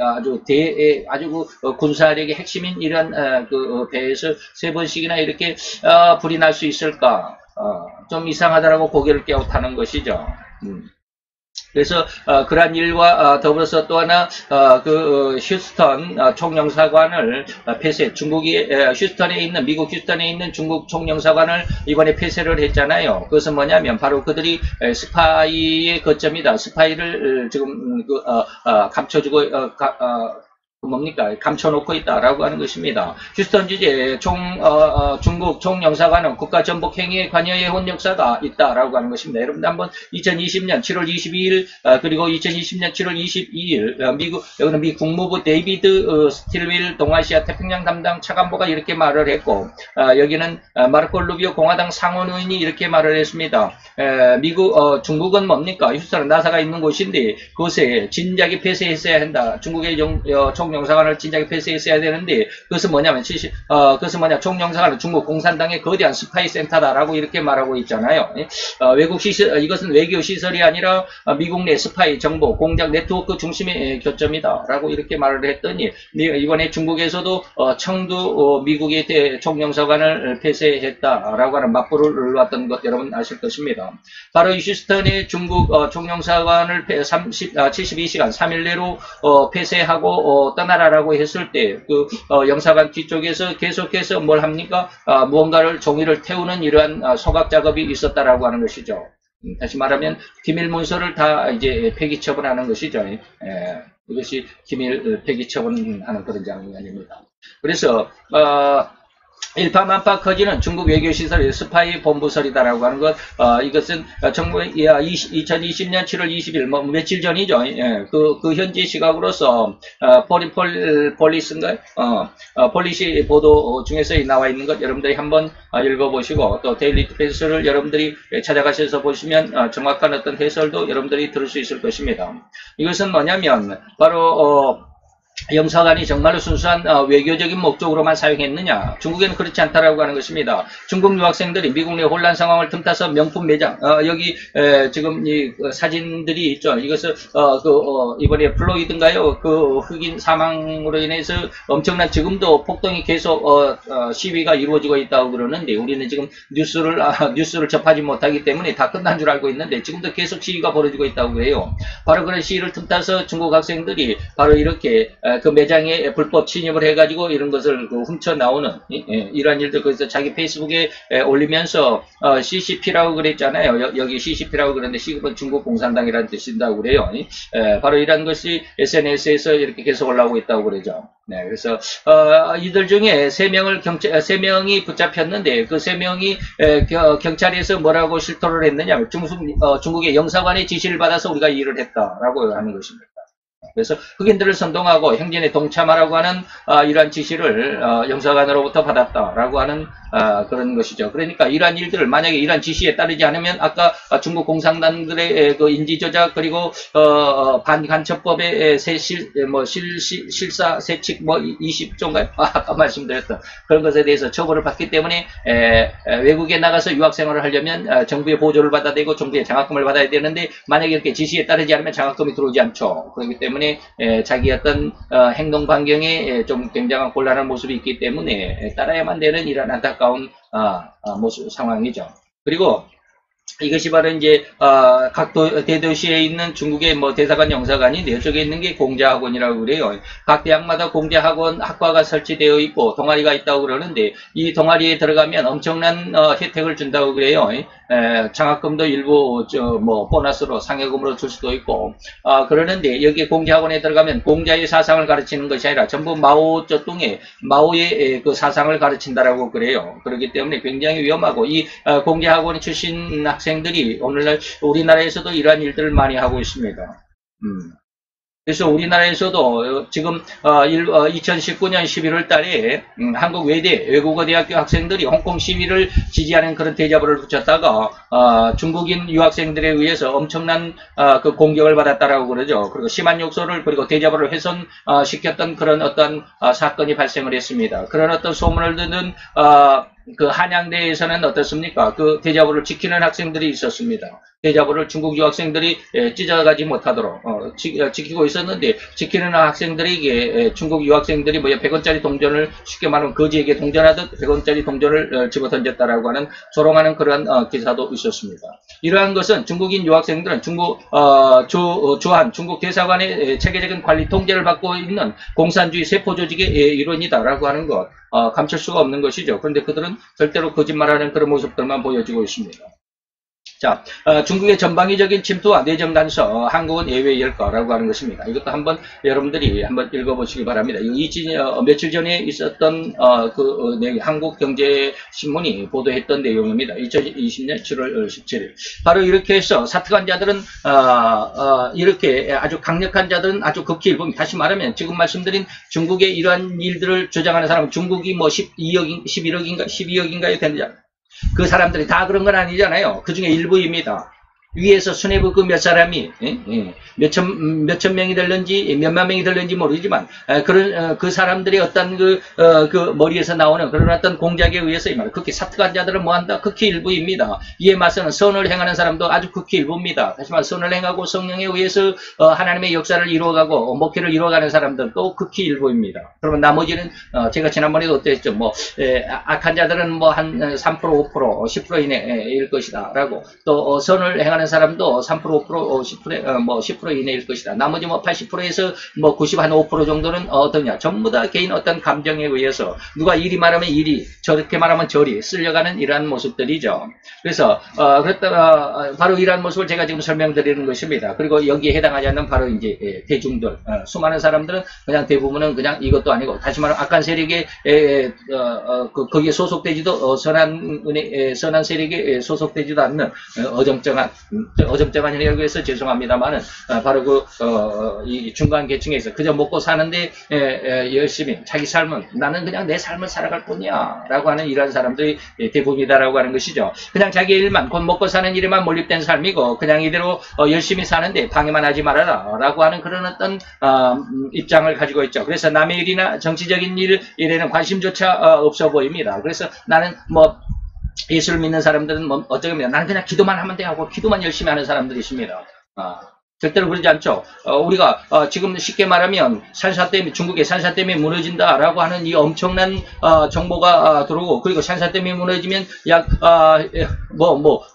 A: 아주 군사력의 핵심인 이러한 배에서 3번씩이나 이렇게 불이 날 수 있을까? 좀 이상하다라고 고개를 깨우타는 것이죠. 그래서 그러한 일과 더불어서 또 하나 휴스턴 총영사관을 폐쇄, 미국 휴스턴에 있는 중국 총영사관을 이번에 폐쇄를 했잖아요. 그것은 뭐냐면 바로 그들이 스파이의 거점이다. 스파이를 지금 감춰주고 뭡니까? 감춰놓고 있다라고 하는 것입니다. 휴스턴 주재 중국 총영사관은 국가전복행위에 관여해온 역사가 있다라고 하는 것입니다. 여러분 한번 2020년 7월 22일 그리고 2020년 7월 22일 여기는 미 국무부 데이비드 스틸윌 동아시아 태평양 담당 차관보가 이렇게 말을 했고 여기는 마르코 루비오 공화당 상원의원이 이렇게 말을 했습니다. 중국은 뭡니까? 휴스턴은 나사가 있는 곳인데 그것에 진작에 폐쇄했어야 한다. 중국의 총영사관을 진작에 폐쇄했어야 되는데 그것은 뭐냐면 총영사관은 중국 공산당의 거대한 스파이 센터다라고 이렇게 말하고 있잖아요. 이것은 외교 시설이 아니라 미국 내 스파이 정보 공작 네트워크 중심의 교점이다라고 이렇게 말을 했더니 이번에 중국에서도 청두 미국의 총영사관을 폐쇄했다라고 하는 맞불을 놓았던 것 여러분 아실 것입니다. 바로 이 휴스턴의 중국 총영사관을 72시간 3일 내로 폐쇄하고 떠나라라고 했을 때 그 영사관 뒤쪽에서 계속해서 뭘 합니까? 무언가를 종이를 태우는 이러한 소각 작업이 있었다라고 하는 것이죠. 다시 말하면 기밀 문서를 다 이제 폐기 처분하는 것이죠. 이것이 기밀 폐기 처분하는 그런 장면입니다. 그래서 일파만파 커지는 중국 외교시설의 스파이 본부설이다라고 하는 것, 이것은 2020년 7월 20일, 며칠 전이죠. 그 현지 시각으로서, 폴리스인가요? 폴리시 보도 중에서 나와 있는 것 여러분들이 한번 읽어보시고, 또 데일리 디펜스를 여러분들이 찾아가셔서 보시면, 정확한 어떤 해설도 여러분들이 들을 수 있을 것입니다. 이것은 뭐냐면, 바로, 영사관이 정말로 순수한 외교적인 목적으로만 사용했느냐? 중국에는 그렇지 않다라고 하는 것입니다. 중국 유학생들이 미국 내 혼란 상황을 틈타서 명품 매장, 여기 지금 이 사진들이 있죠. 이것을 이번에 플로이드인가요? 그 흑인 사망으로 인해서 엄청난 지금도 폭동이 계속 시위가 이루어지고 있다고 그러는데 우리는 지금 뉴스를 접하지 못하기 때문에 다 끝난 줄 알고 있는데 지금도 계속 시위가 벌어지고 있다고 해요. 바로 그런 시위를 틈타서 중국 학생들이 바로 이렇게 그 매장에 불법 침입을 해가지고 이런 것을 훔쳐 나오는 이러한 일들 그래서 자기 페이스북에 올리면서 CCP라고 그랬잖아요. 여기 CCP라고 그랬는데 C는 중국 공산당이라는 뜻인다고 그래요. 바로 이러한 것이 SNS에서 이렇게 계속 올라오고 있다고 그러죠. 네, 그래서 이들 중에 세 명이 붙잡혔는데 그 3명이 경찰에서 뭐라고 실토를 했느냐? 중국의 영사관의 지시를 받아서 우리가 이 일을 했다라고 하는 것입니다. 그래서 흑인들을 선동하고 행진에 동참하라고 하는 이러한 지시를 영사관으로부터 받았다라고 하는 그런 것이죠. 그러니까 이러한 일들을 만약에 이러한 지시에 따르지 않으면 아까 중국 공산당들의 그 인지 조작 그리고 반간첩법의 실사 세칙 20조인가요? 아까 말씀드렸던 그런 것에 대해서 처벌을 받기 때문에 외국에 나가서 유학 생활을 하려면 정부의 보조를 받아야 되고 정부의 장학금을 받아야 되는데 만약에 이렇게 지시에 따르지 않으면 장학금이 들어오지 않죠. 그렇기 때문에 자기 어떤 행동 반경에 좀 굉장한 곤란한 모습이 있기 때문에 따라야만 되는 이런 안타까운 모습 상황이죠. 그리고 이것이 바로 이제 각 대도시에 있는 중국의 대사관 영사관이 이쪽에 있는 게 공자학원이라고 그래요. 각 대학마다 공자학원 학과가 설치되어 있고 동아리가 있다고 그러는데 이 동아리에 들어가면 엄청난 혜택을 준다고 그래요. 장학금도 일부 보너스로 상여금으로 줄 수도 있고 그러는데 여기 공자학원에 들어가면 공자의 사상을 가르치는 것이 아니라 전부 마오의 그 사상을 가르친다라고 그래요. 그렇기 때문에 굉장히 위험하고 이 공자학원 출신 학생들이 오늘날 우리나라에서도 이러한 일들을 많이 하고 있습니다. 그래서 우리나라에서도 지금 2019년 11월 달에 한국 외대 외국어대학교 학생들이 홍콩 시위를 지지하는 그런 대자보를 붙였다가 중국인 유학생들에 의해서 엄청난 그 공격을 받았다라고 그러죠. 그리고 심한 욕설을 그리고 대자보를 훼손시켰던 그런 어떤 사건이 발생을 했습니다. 그런 어떤 소문을 듣는 그 한양대에서는 어떻습니까? 그 대자보를 지키는 학생들이 있었습니다. 대자보를 중국 유학생들이 찢어가지 못하도록 지키고 있었는데 지키는 학생들에게 중국 유학생들이 100원짜리 동전을 쉽게 말하면 거지에게 동전하듯 100원짜리 동전을 집어던졌다라고 하는 조롱하는 그런 기사도 있었습니다. 이러한 것은 중국인 유학생들은 중국 중국 대사관의 체계적인 관리 통제를 받고 있는 공산주의 세포 조직의 일원이다라고 하는 것 감출 수가 없는 것이죠. 그런데 그들은 절대로 거짓말하는 그런 모습들만 보여주고 있습니다. 자, 중국의 전방위적인 침투와 내정 간섭, 한국은 예외일 거라고 하는 것입니다. 이것도 한번 여러분들이 한번 읽어보시기 바랍니다. 며칠 전에 있었던 내용, 한국경제신문이 보도했던 내용입니다. 2020년 7월 17일. 바로 이렇게 해서 사특한 자들은 이렇게 아주 강력한 자들은 아주 극히 일부입니다. 다시 말하면 지금 말씀드린 중국의 이러한 일들을 주장하는 사람은 중국이 뭐 12억인가요? 되느냐? 그 사람들이 다 그런 건 아니잖아요. 그 중에 일부입니다. 위에서 수뇌부 그 몇 사람이 몇천 명이 될는지 몇만 명이 될는지 모르지만 그런 그 사람들이 어떤 그 머리에서 나오는 그런 어떤 공작에 의해서 이 말 극히 사특한 자들은 뭐한다? 극히 일부입니다. 이에 맞서는 선을 행하는 사람도 아주 극히 일부입니다. 다시 말해 선을 행하고 성령에 의해서 하나님의 역사를 이루어가고 목회를 이루어가는 사람들도 극히 일부입니다. 그러면 나머지는 제가 지난번에도 어땠죠? 뭐 악한 자들은 뭐 한 3%, 5%, 10% 이내일 것이다라고 또 선을 행하는 사람도 3%, 5%, 10% 이내일 것이다. 나머지 뭐 80%에서 뭐 95% 정도는 어떠냐? 전부 다 개인 어떤 감정에 의해서 누가 이리 말하면 이리, 저렇게 말하면 저리 쓸려가는 이러한 모습들이죠. 그래서 바로 이러한 모습을 제가 지금 설명드리는 것입니다. 그리고 여기에 해당하지 않는 바로 이제 대중들, 수많은 사람들은 그냥 대부분은 그냥 이것도 아니고 다시 말하면 악한 세력에 거기에 소속되지도 선한 세력에 소속되지도 않는 어정쩡한 이라고 해서 죄송합니다만은 바로 이 중간 계층에서 그저 먹고 사는데 열심히 자기 삶은 나는 그냥 내 삶을 살아갈 뿐이야 라고 하는 이런 사람들이 대부분이다라고 하는 것이죠. 그냥 자기 일만 곧 먹고 사는 일에만 몰입된 삶이고 그냥 이대로 열심히 사는데 방해만 하지 말아라 라고 하는 그런 어떤 입장을 가지고 있죠. 그래서 남의 일이나 정치적인 일에는 관심조차 없어 보입니다. 그래서 나는 뭐 예수를 믿는 사람들은 뭐 어떻게 보면 나는 그냥 기도만 하면 돼 하고 기도만 열심히 하는 사람들이 있습니다. 절대로 그러지 않죠. 우리가 지금 쉽게 말하면 중국의 산사댐이 무너진다라고 하는 이 엄청난 정보가 들어오고 그리고 산사댐이 무너지면 약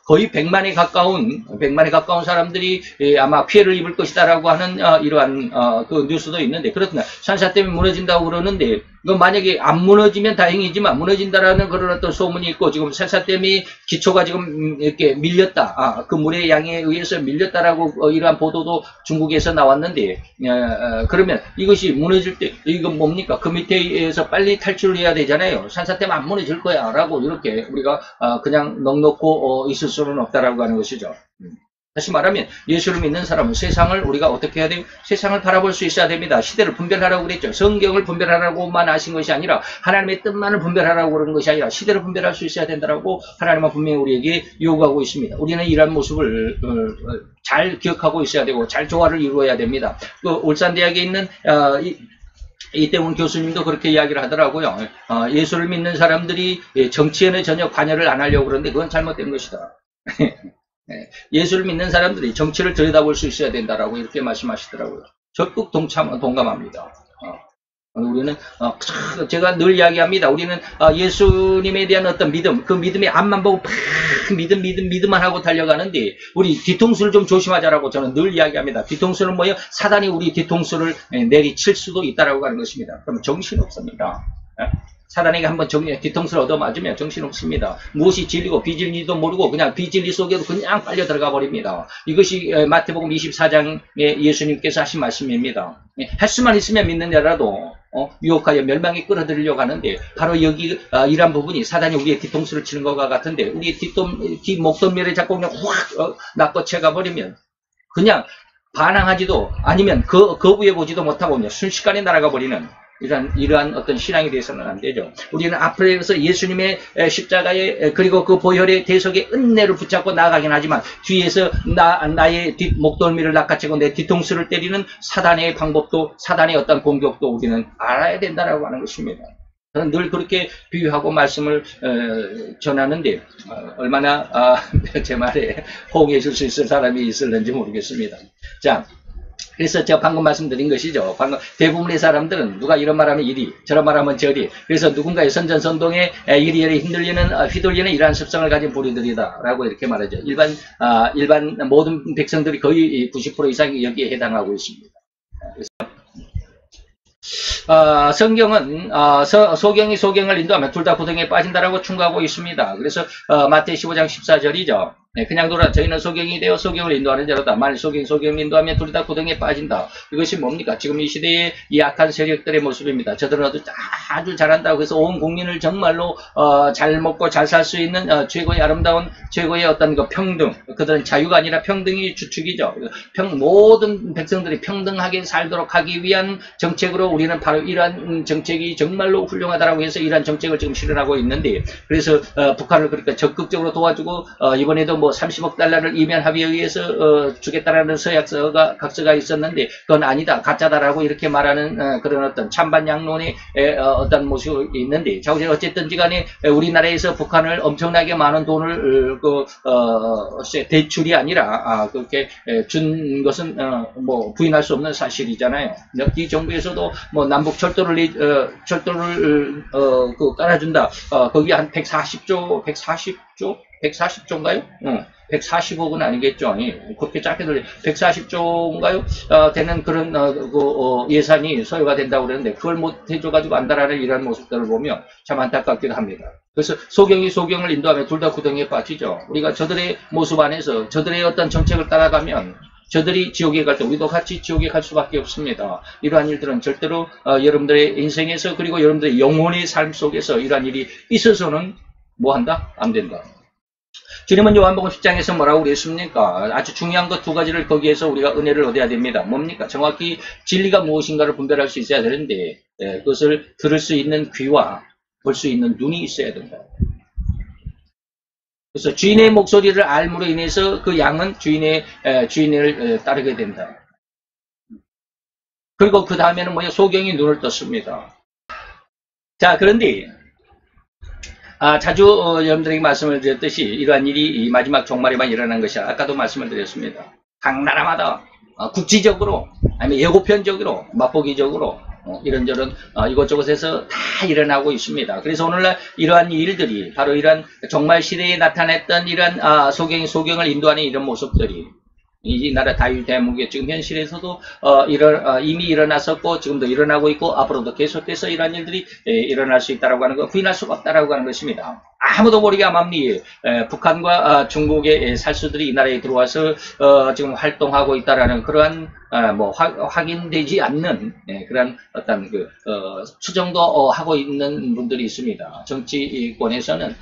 A: 거의 100만에 가까운 사람들이 아마 피해를 입을 것이다라고 하는 이러한 그 뉴스도 있는데 그렇구나. 산사댐이 무너진다고 그러는데 만약에 안 무너지면 다행이지만 무너진다라는 그런 어떤 소문이 있고 지금 산사댐이 기초가 지금 이렇게 밀렸다. 그 물의 양에 의해서 밀렸다라고 이러한 보도도 중국에서 나왔는데 그러면 이것이 무너질 때 이건 뭡니까? 그 밑에서 빨리 탈출을 해야 되잖아요. 산사댐 안 무너질 거야 라고 이렇게 우리가 그냥 넉넉고 있을 수는 없다라고 하는 것이죠. 다시 말하면 예수를 믿는 사람은 세상을 우리가 어떻게 해야 돼요? 세상을 바라볼 수 있어야 됩니다. 시대를 분별하라고 그랬죠. 성경을 분별하라고만 하신 것이 아니라 하나님의 뜻만을 분별하라고 그러는 것이 아니라 시대를 분별할 수 있어야 된다라고 하나님은 분명히 우리에게 요구하고 있습니다. 우리는 이러한 모습을 잘 기억하고 있어야 되고 잘 조화를 이루어야 됩니다. 울산대학에 있는 이태원 교수님도 그렇게 이야기를 하더라고요. 예수를 믿는 사람들이 정치에는 전혀 관여를 안 하려고 그러는데 그건 잘못된 것이다. 예수를 믿는 사람들이 정치를 들여다볼 수 있어야 된다라고 이렇게 말씀하시더라고요. 적극 동감합니다. 우리는 제가 늘 이야기합니다. 우리는 예수님에 대한 어떤 믿음, 그 믿음의 앞만 보고 믿음만 하고 달려가는데 우리 뒤통수를 좀 조심하자라고 저는 늘 이야기합니다. 뒤통수는 뭐예요? 사단이 우리 뒤통수를 내리칠 수도 있다라고 하는 것입니다. 그러면 정신없습니다. 사단에게 한번 뒤통수를 얻어맞으면 정신없습니다. 무엇이 진리고 비진리도 모르고 그냥 비진리 속에도 그냥 빨려 들어가 버립니다. 이것이 마태복음 24장에 예수님께서 하신 말씀입니다. 할 수만 있으면 믿는 자라도 유혹하여 멸망에 끌어들이려고 하는데 바로 여기 이런 부분이 사단이 우리의 뒤통수를 치는 것과 같은데 우리의 목덜미를 잡고 그냥 확 낚아채가 버리면 그냥 반항하지도 아니면 거부해 보지도 못하고 그냥 순식간에 날아가 버리는 이러한 어떤 신앙이 되어서는 안 되죠. 우리는 앞에서 예수님의 십자가에 그리고 그 보혈의 대속의 은혜를 붙잡고 나아가긴 하지만 뒤에서 나의 목덜미를 낚아채고 내 뒤통수를 때리는 사단의 방법도 사단의 어떤 공격도 우리는 알아야 된다라고 하는 것입니다. 저는 늘 그렇게 비유하고 말씀을 전하는데 얼마나 제 말에 호응해 줄 수 있을 사람이 있을는지 모르겠습니다. 자. 그래서 제가 방금 말씀드린 것이죠. 대부분의 사람들은 누가 이런 말하면 이리, 저런 말하면 저리. 그래서 누군가의 선전선동에 이리저리 휘둘리는 이러한 습성을 가진 부류들이다라고 이렇게 말하죠. 일반 모든 백성들이 거의 90% 이상이 여기에 해당하고 있습니다. 그래서 성경은 소경이 소경을 인도하면 둘 다 고등에 빠진다라고 충고하고 있습니다. 그래서 마태 15장 14절이죠. 네, 그냥 돌아 저희는 소경이 되어 소경을 인도하는 자로다. 만일 소경이 소경을 인도하면 둘 다 고등에 빠진다. 이것이 뭡니까? 지금 이 시대의 이 악한 세력들의 모습입니다. 저들은 아주 잘한다고 해서 온 국민을 정말로 잘 먹고 잘 살 수 있는 최고의 아름다운 최고의 어떤 그 평등, 그들은 자유가 아니라 평등이 주축이죠. 모든 백성들이 평등하게 살도록 하기 위한 정책으로 우리는 바로 이러한 정책이 정말로 훌륭하다라고 해서 이러한 정책을 지금 실현하고 있는데, 그래서 북한을 그러니까 적극적으로 도와주고 이번에도 뭐 30억 달러를 이면 합의에 의해서 주겠다라는 서약서가 각서가 있었는데 그건 아니다, 가짜다라고 이렇게 말하는 그런 어떤 찬반 양론의 어떤 모습이 있는데, 자, 어쨌든지 간에 우리나라에서 북한을 엄청나게 많은 돈을 대출이 아니라 그렇게 준 것은 뭐 부인할 수 없는 사실이잖아요. 이 정부에서도 뭐 남북 철도를 깔아준다. 거기 한 140조인가요? 140억은 아니겠죠. 그렇게 짧게 들려 140조인가요? 되는 그런 예산이 소요가 된다고 그러는데 그걸 못 해줘가지고 안달하는 이런 모습들을 보면 참 안타깝기도 합니다. 그래서 소경이 소경을 인도하면 둘 다 구덩이에 빠지죠. 우리가 저들의 모습 안에서 저들의 어떤 정책을 따라가면 저들이 지옥에 갈 때 우리도 같이 지옥에 갈 수밖에 없습니다. 이러한 일들은 절대로 여러분들의 인생에서 그리고 여러분들의 영혼의 삶 속에서 이러한 일이 있어서는 뭐한다? 안 된다. 주님은 요한복음 10장에서 뭐라고 그랬습니까? 아주 중요한 것 두 가지를 거기에서 우리가 은혜를 얻어야 됩니다. 뭡니까? 정확히 진리가 무엇인가를 분별할 수 있어야 되는데 그것을 들을 수 있는 귀와 볼 수 있는 눈이 있어야 된다. 그래서 주인의 목소리를 알므로 인해서 그 양은 주인을 따르게 된다. 그리고 그 다음에는 뭐냐? 소경이 눈을 떴습니다. 자, 그런데 자주 여러분들에게 말씀을 드렸듯이 이러한 일이 이 마지막 종말에만 일어난 것이 아까도 말씀을 드렸습니다. 각 나라마다 국지적으로 아니면 예고편적으로 맛보기적으로 이런저런 이것저것에서 다 일어나고 있습니다. 그래서 오늘날 이러한 일들이 바로 이러한 종말 시대에 나타났던 이러한 소경을 인도하는 이런 모습들이 이 나라 다윗 대목에 지금 현실에서도 이미 일어났었고 지금도 일어나고 있고 앞으로도 계속해서 이러한 일들이 일어날 수 있다라고 하는 거 부인할 수가 없다라고 하는 것입니다. 아무도 모르게 암암리에 북한과 중국의 살수들이 이 나라에 들어와서 지금 활동하고 있다라는 그러한 뭐 확인되지 않는 그런 어떤 추정도 하고 있는 분들이 있습니다. 정치권에서는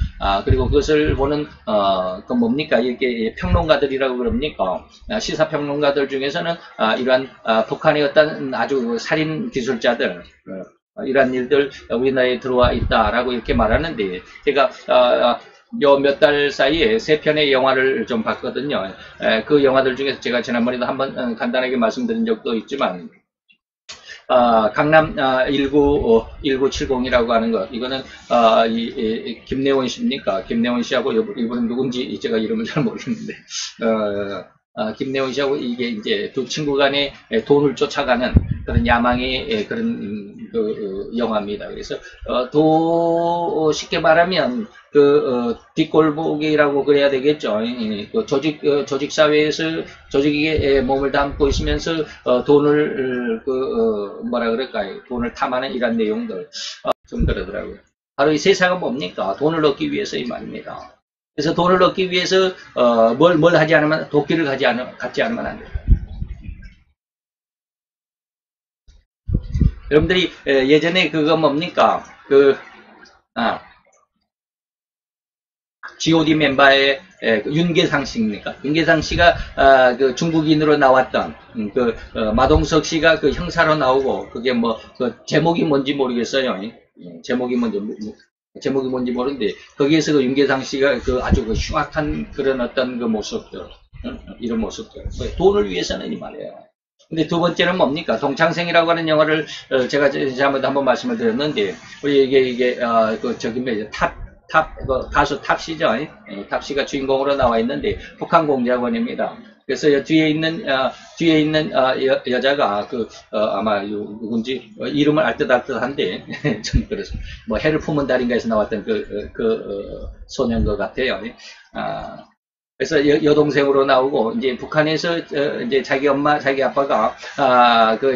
A: 그리고 그것을 보는 그 뭡니까 이렇게 평론가들이라고 그럽니까? 시사평론가들 중에서는 이러한 북한의 어떤 아주 살인 기술자들 이러한 일들 우리나라에 들어와 있다라고 이렇게 말하는데 제가 요 몇 달 사이에 3편의 영화를 좀 봤거든요. 그 영화들 중에서 제가 지난번에도 한번 간단하게 말씀드린 적도 있지만 강남 1970이라고 하는 것, 이거는 김내원 씨입니까? 김내원 씨하고 이분은 누군지 제가 이름을 잘 모르겠는데 김내원 씨하고 이게 이제 두 친구 간의 돈을 쫓아가는 그런 야망의 그런 영화입니다. 그래서 쉽게 말하면 뒷골목이라고 그래야 되겠죠. 조직 사회에서 조직에 몸을 담고 있으면서 돈을 뭐라 그럴까요? 돈을 탐하는 이런 내용들 좀 그러더라고요. 바로 이 세상은 뭡니까? 돈을 얻기 위해서 이 말입니다. 그래서 돈을 얻기 위해서 뭘 하지 않으면 도끼를 갖지 않으면 안 돼요. 여러분들이 예전에 그거 뭡니까? G.O.D 멤버의 윤계상 씨입니까? 윤계상 씨가 그 중국인으로 나왔던 마동석 씨가 그 형사로 나오고 그게 뭐 제목이 뭔지 모르겠어요. 제목이 뭔지 모르는데 거기에서 그 윤계상 씨가 아주 흉악한 그런 어떤 그 모습들 이런 모습들 돈을 위해서는 이 말이에요. 근데 두 번째는 뭡니까? 동창생이라고 하는 영화를 제가 지난번에 한번 말씀을 드렸는데 이게 가수 탑씨죠. 탑씨가 주인공으로 나와 있는데 북한 공작원입니다. 그래서 뒤에 있는 여자가 아마 누군지 이름을 알듯한데 좀 그래서 뭐 해를 품은 달인가에서 나왔던 소년 것 같아요. 그래서 여동생으로 나오고, 이제 북한에서, 이제 자기 엄마, 자기 아빠가,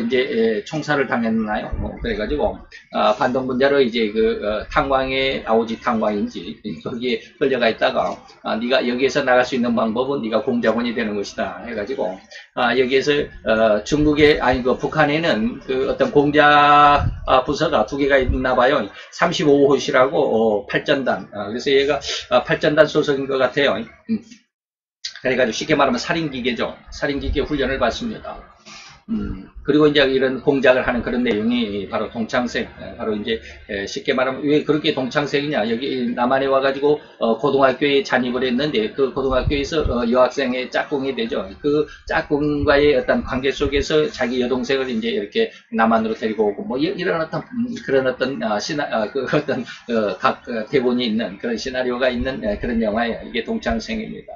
A: 이제, 총살을 당했나요? 뭐, 그래가지고, 반동분자로 이제 탄광의, 아오지 탄광인지, 거기에 끌려가 있다가, 네가 여기에서 나갈 수 있는 방법은 네가 공작원이 되는 것이다. 해가지고, 여기에서, 북한에는 어떤 공작, 부서가 두 개가 있나 봐요. 35호시라고, 팔전단. 그래서 얘가, 팔전단 소속인 것 같아요. 그래가지고 쉽게 말하면 살인기계죠. 살인기계 훈련을 받습니다. 그리고 이제 이런 공작을 하는 그런 내용이 바로 동창생, 바로 이제 쉽게 말하면 왜 그렇게 동창생이냐, 여기 남한에 와가지고 고등학교에 잔입을 했는데 그 고등학교에서 여학생의 짝꿍이 되죠. 그 짝꿍과의 어떤 관계 속에서 자기 여동생을 이제 이렇게 남한으로 데리고 오고 뭐 이런 어떤 그런 어떤 각 대본이 있는 그런 시나리오가 있는 그런 영화예요. 이게 동창생입니다.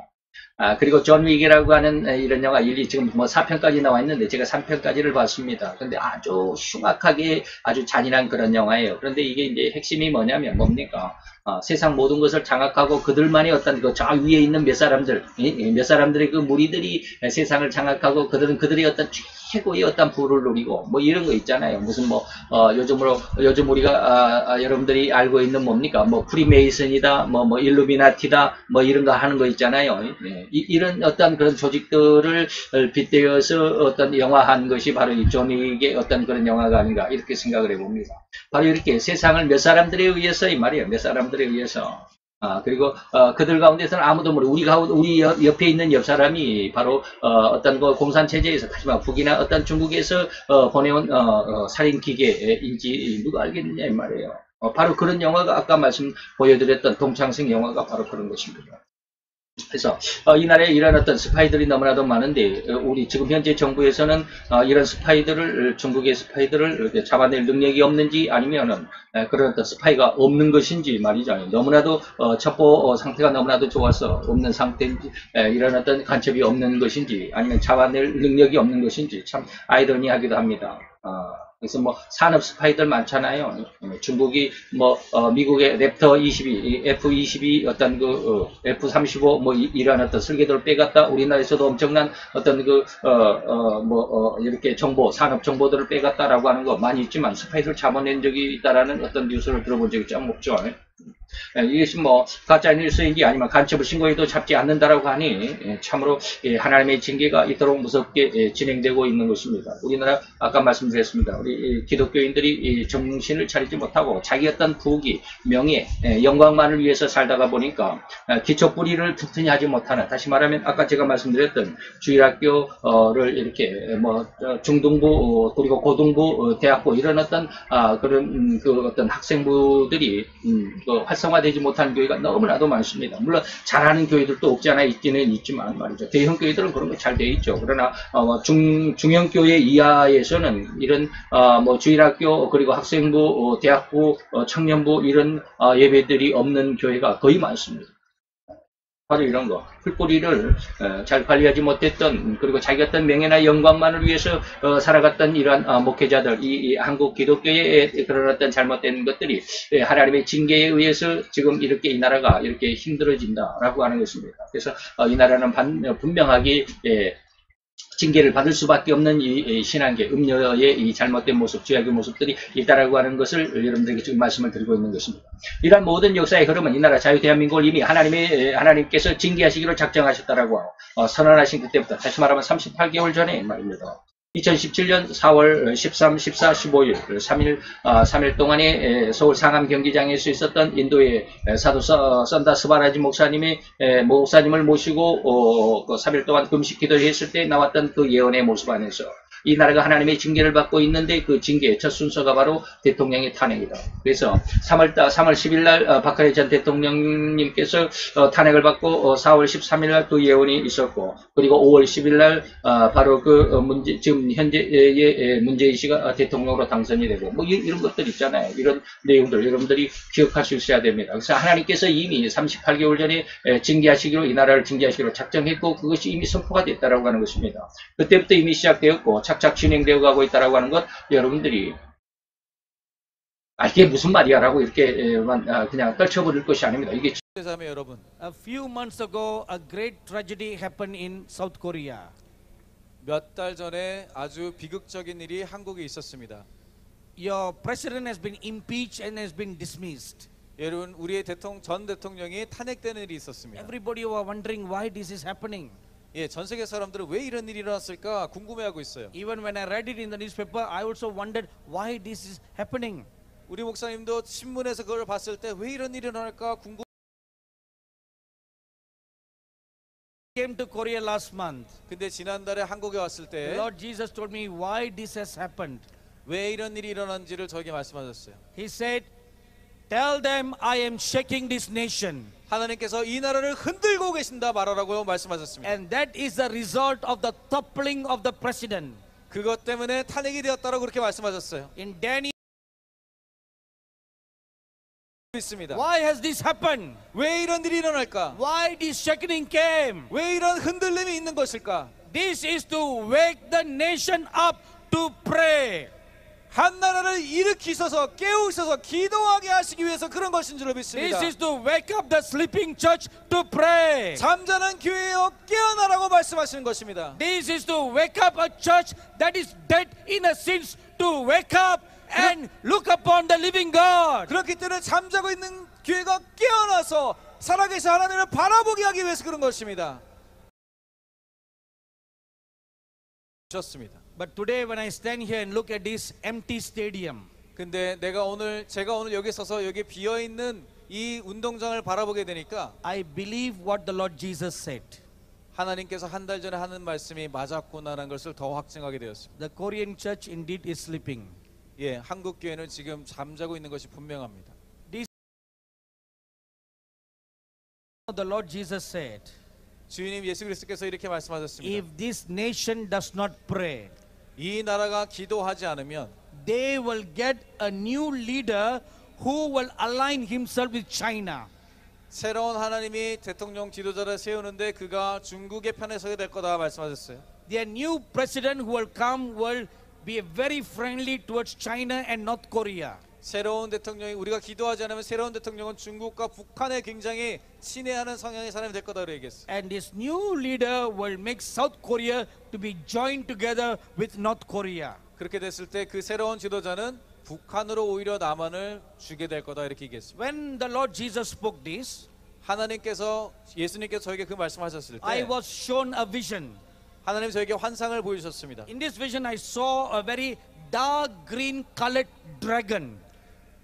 A: 그리고 존 윅이라고 하는 이런 영화 1, 2 지금 뭐 4편까지 나와 있는데 제가 3편까지를 봤습니다. 그런데 아주 흉악하게 아주 잔인한 그런 영화예요. 그런데 이게 이제 핵심이 뭐냐면 뭡니까? 세상 모든 것을 장악하고 그들만의 어떤 저 위에 있는 몇 사람들의 그 무리들이 세상을 장악하고 그들의 어떤 최고의 어떤 부를 누리고 뭐 이런 거 있잖아요. 무슨 요즘 우리가 여러분들이 알고 있는 뭡니까? 뭐 프리메이슨이다, 뭐 일루미나티다, 뭐 이런 거 하는 거 있잖아요. 이런 어떤 그런 조직들을 빗대어서 어떤 영화한 것이 바로 이 존 윅의 어떤 그런 영화가 아닌가 이렇게 생각을 해봅니다. 바로 이렇게 세상을 몇 사람들에 의해서 이 말이에요. 몇 사람들에 의해서. 그리고 그들 가운데서는 아무도 모르고 우리 옆에 있는 옆 사람이 바로 어떤 공산 체제에서 하지만 북이나 어떤 중국에서 보내온 살인 기계인지 누가 알겠느냐 이 말이에요. 바로 그런 영화가 아까 보여드렸던 동창생 영화가 바로 그런 것입니다. 그래서 이 나라에 이런 어떤 스파이들이 너무나도 많은데 우리 지금 현재 정부에서는 이런 스파이들을 중국의 스파이들을 잡아낼 능력이 없는지 아니면은 그런 어떤 스파이가 없는 것인지 말이죠. 너무나도 첩보 상태가 너무나도 좋아서 없는 상태인지 이런 어떤 간첩이 없는 것인지 아니면 잡아낼 능력이 없는 것인지 참 아이러니하기도 합니다. 그래서 뭐 산업 스파이들 많잖아요. 중국이 미국의 랩터 22, F-22 어떤 F-35 뭐 이런 어떤 설계도를 빼갔다 우리나라에서도 엄청난 어떤 이렇게 산업 정보들을 빼갔다라고 하는 거 많이 있지만 스파이들 잡아낸 적이 있다라는 어떤 뉴스를 들어본 적이 좀 없죠. 이것이 가짜뉴스인지 아니면 간첩을 신고해도 잡지 않는다라고 하니 참으로 하나님의 징계가 이토록 무섭게 진행되고 있는 것입니다. 우리나라 아까 말씀드렸습니다. 우리 기독교인들이 정신을 차리지 못하고 자기 어떤 부귀, 명예, 영광만을 위해서 살다가 보니까 기초 뿌리를 튼튼히 하지 못하는 다시 말하면 아까 제가 말씀드렸던 주일학교를 이렇게 중등부 그리고 고등부 대학부 이런 어떤 그런 어떤 학생부들이 활성화되지 못한 교회가 너무나도 많습니다. 물론 잘하는 교회들도 없지 않아 있기는 있지만 말이죠. 대형 교회들은 그런 거 잘 돼 있죠. 그러나 중형 교회 이하에서는 이런 주일학교 그리고 학생부, 대학부, 청년부 이런 예배들이 없는 교회가 거의 많습니다. 바로 이런 거. 풀뿌리를 잘 관리하지 못했던 그리고 자기 어떤 명예나 영광만을 위해서 살아갔던 이러한 목회자들 이 한국 기독교의 그런 어떤 잘못된 것들이 하나님의 징계에 의해서 지금 이렇게 이 나라가 이렇게 힘들어진다라고 하는 것입니다. 그래서 이 나라는 분명하게 징계를 받을 수밖에 없는 이 신앙계, 음녀의 이 잘못된 모습, 죄악의 모습들이 있다라고 하는 것을 여러분들에게 지금 말씀을 드리고 있는 것입니다. 이러한 모든 역사의 흐름은 이 나라 자유대한민국을 이미 하나님께서 징계하시기로 작정하셨다라고 선언하신 그때부터 다시 말하면 38개월 전에 말입니다. 2017년 4월 13, 14, 15일 3일 동안에 서울 상암 경기장에서 있었던 인도의 사도 선다 스바라지 목사님을 모시고 3일 동안 금식 기도를 했을 때 나왔던 그 예언의 모습 안에서 이 나라가 하나님의 징계를 받고 있는데 그 징계의 첫 순서가 바로 대통령의 탄핵이다. 그래서 3월 10일 날 박근혜 전 대통령님께서 탄핵을 받고 4월 13일 날 그 예언이 있었고 그리고 5월 10일 날 바로 지금 현재의 문재인 씨가 대통령으로 당선이 되고 뭐 이런 것들 있잖아요. 이런 내용들 여러분들이 기억할 수 있어야 됩니다. 그래서 하나님께서 이미 38개월 전에 징계하시기로 이 나라를 징계하시기로 작정했고 그것이 이미 선포가 됐다라고 하는 것입니다. 그때부터 이미 시작되었고 착착 진행되어 가고 있다라고 하는 것 여러분들이 이게 무슨 말이야 라고 이렇게 그냥 떨쳐버릴 것이 아닙니다. 이게
B: 자매 여러분,
C: A few months ago, a great tragedy happened in South Korea.
B: 몇 달 전에 아주 비극적인 일이 한국에 있었습니다.
C: Your president has been impeached and has been dismissed.
B: 여러분, 우리의 전 대통령이 탄핵되는 일이 있었습니다.
C: Everybody were wondering why this is happening.
B: 예, 전 세계 사람들은 왜 이런 일이 일어났을까 궁금해하고 있어요.
C: Even when I read it in the newspaper, I also wondered why this is happening.
B: 우리 목사님도 신문에서 그걸 봤을 때 왜 이런 일이 일어날까 궁금.
C: Came to Korea last month.
B: 근데 지난달에 한국에 왔을 때
C: Lord Jesus told me why this has happened.
B: 왜 이런 일이 일어난지를 저에게 말씀하셨어요.
C: He said, "Tell them I am shaking this nation."
B: 하나님께서 이 나라를 흔들고 계신다 말하라고 말씀하셨습니다.
C: And that is the result of the toppling of the president.
B: 그것 때문에 탄핵이 되었다고 그렇게 말씀하셨어요.
C: In Daniel,
B: 있습니다.
C: why has this happened?
B: 왜 이런 일이 일어날까?
C: Why this shaking came?
B: 왜 이런 흔들림이 있는 것일까?
C: This is to wake the nation up to pray.
B: 한 나라를 일으키셔서 깨우셔서 기도하게 하시기 위해서 그런 것인 줄로 믿습니다.
C: This is to wake up the sleeping church to pray.
B: 잠자는 교회여 깨어나라고 말씀하시는 것입니다.
C: This is to wake up a church that is dead in a sins to wake up and look upon the living God.
B: 그렇기 때문에 잠자고 있는 교회가 깨어나서 살아계신 하나님을 바라보게 하기 위해서 그런 것입니다. 좋습니다.
C: But today when I stand here and look at this empty stadium,
B: 근데 제가 오늘 여기 서서 여기 비어 있는 이 운동장을 바라보게 되니까
C: I believe what the Lord Jesus said.
B: 하나님께서 한 달 전에 하는 말씀이 맞았구나라는 것을 더 확증하게 되었습니다.
C: The Korean church indeed is sleeping.
B: 예, 한국 교회는 지금 잠자고 있는 것이 분명합니다.
C: The Lord Jesus said,
B: 주님 예수 그리스도께서 이렇게 말씀하셨습니다.
C: if this nation does not pray,
B: 이 나라가 기도하지 않으면
C: they will get a new leader who will align himself with China.
B: 새로운 하나님이 대통령 지도자를 세우는데 그가 중국의 편에 서게 될 거다 말씀하셨어요.
C: Their new president who will come will be very friendly towards China and North Korea.
B: 새로운 대통령이 우리가 기도하지 않으면 새로운 대통령은 중국과 북한에 굉장히 친애하는 성향의 사람이 될 거다 얘기했어요.
C: And this new leader will make South Korea to be joined together with North Korea.
B: 그렇게 됐을 때 그 새로운 지도자는 북한으로 오히려 남한을 주게 될 거다 이렇게 얘기했습니다.
C: When the Lord Jesus spoke this,
B: 예수님께서 저에게 그 말씀하셨을
C: I
B: 때
C: was shown a vision.
B: 하나님 저에게 환상을 보여주셨습니다.
C: In this vision I saw a very dark green colored dragon.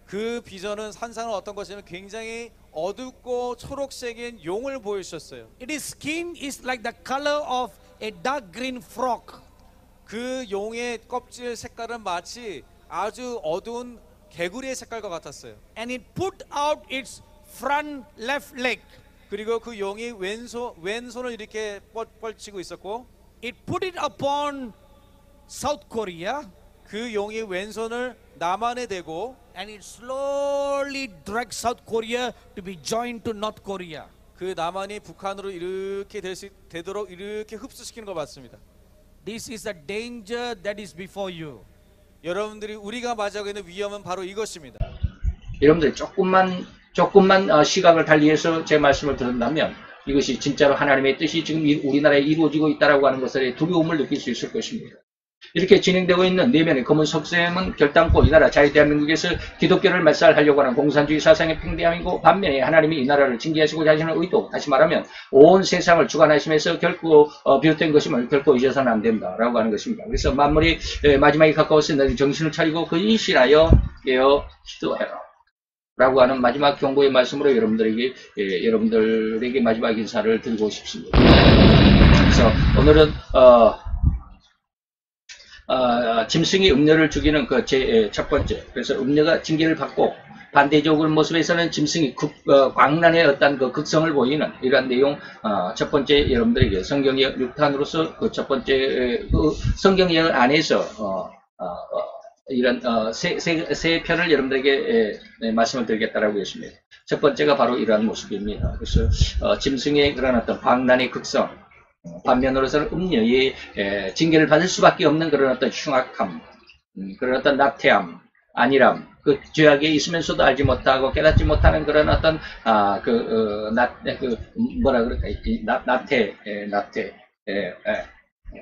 B: 그 비전은 환상은 어떤 것이냐면 굉장히 어둡고 초록색인 용을 보여주셨어요.
C: Its skin is like the color of a dark green frog.
B: 그 용의 껍질 색깔은 마치 아주 어두운 개구리의 색깔과 같았어요.
C: And it put out its front left leg.
B: 그리고 그 용이 왼손을 이렇게 뻗치고 있었고
C: It put it upon South Korea.
B: 그 용이 왼손을 남한에 대고
C: And it slowly dragged South Korea to be joined to North Korea.
B: 그 남한이 북한으로 이렇게 되도록 이렇게 흡수시키는 걸 봤습니다.
C: This is a danger that is before you.
B: 여러분들이 우리가 맞이하고 있는 위험은 바로 이것입니다.
A: 여러분들 조금만 시각을 달리해서 제 말씀을 들은다면 이것이 진짜로 하나님의 뜻이 지금 우리나라에 이루어지고 있다라고 하는 것에 두려움을 느낄 수 있을 것입니다. 이렇게 진행되고 있는 내면의 검은 속셈은 결단코 이 나라 자유대한민국에서 기독교를 말살하려고 하는 공산주의 사상의 팽대함이고 반면에 하나님이 이 나라를 징계하시고자 하시는 의도, 다시 말하면 온 세상을 주관하시면서 결코 비롯된 것임을 결코 잊어서는 안 된다라고 하는 것입니다. 그래서 만물이 마지막에 가까웠으니 너희 정신을 차리고 근신하여 깨어 기도해라 라고 하는 마지막 경고의 말씀으로 여러분들에게 마지막 인사를 드리고 싶습니다. 그래서 오늘은 짐승이 음료를 죽이는 그 제 첫 번째. 그래서 음료가 징계를 받고 반대적으로 모습에서는 짐승이 광란의 어떤 그 극성을 보이는 이러한 내용 첫 번째 여러분들에게 성경의 6탄으로서 그 첫 번째 그 성경의 안에서 이런 세 편을 여러분들에게 말씀을 드리겠다라고 했습니다. 첫 번째가 바로 이러한 모습입니다. 그래서 짐승의 그런 어떤 광란의 극성, 반면으로서는 음녀의 징계를 받을 수밖에 없는 그런 어떤 흉악함, 그런 어떤 나태함, 안일함, 그 죄악에 있으면서도 알지 못하고 깨닫지 못하는 그런 어떤 뭐라 그럴까,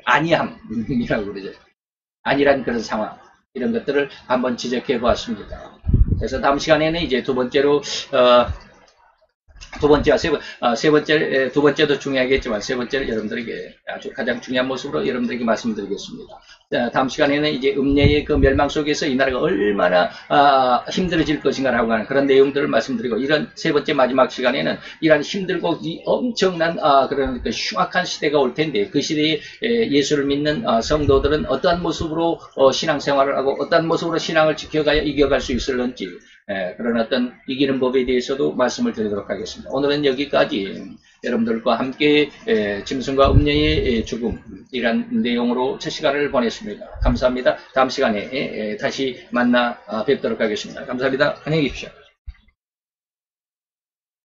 A: 안이함이라고 그러죠. 안일한 그런 상황, 이런 것들을 한번 지적해 보았습니다. 그래서 다음 시간에는 이제 두 번째로 두 번째도 중요하겠지만 세 번째를 여러분들에게 아주 가장 중요한 모습으로 여러분들에게 말씀드리겠습니다. 다음 시간에는 이제 음녀의 그 멸망 속에서 이 나라가 얼마나 힘들어질 것인가라고 하는 그런 내용들을 말씀드리고, 이런 세 번째 마지막 시간에는 이런 힘들고 이 엄청난 그런 그 흉악한 시대가 올 텐데, 그 시대에 예수를 믿는 성도들은 어떠한 모습으로 신앙생활을 하고 어떠한 모습으로 신앙을 지켜가야 이겨갈 수 있을런지, 그런 어떤 이기는 법에 대해서도 말씀을 드리도록 하겠습니다. 오늘은 여기까지 여러분들과 함께 짐승과 음녀의 죽음, 이란 내용으로 첫 시간을 보냈습니다. 감사합니다. 다음 시간에 다시 만나 뵙도록 하겠습니다. 감사합니다. 안녕히 계십시오.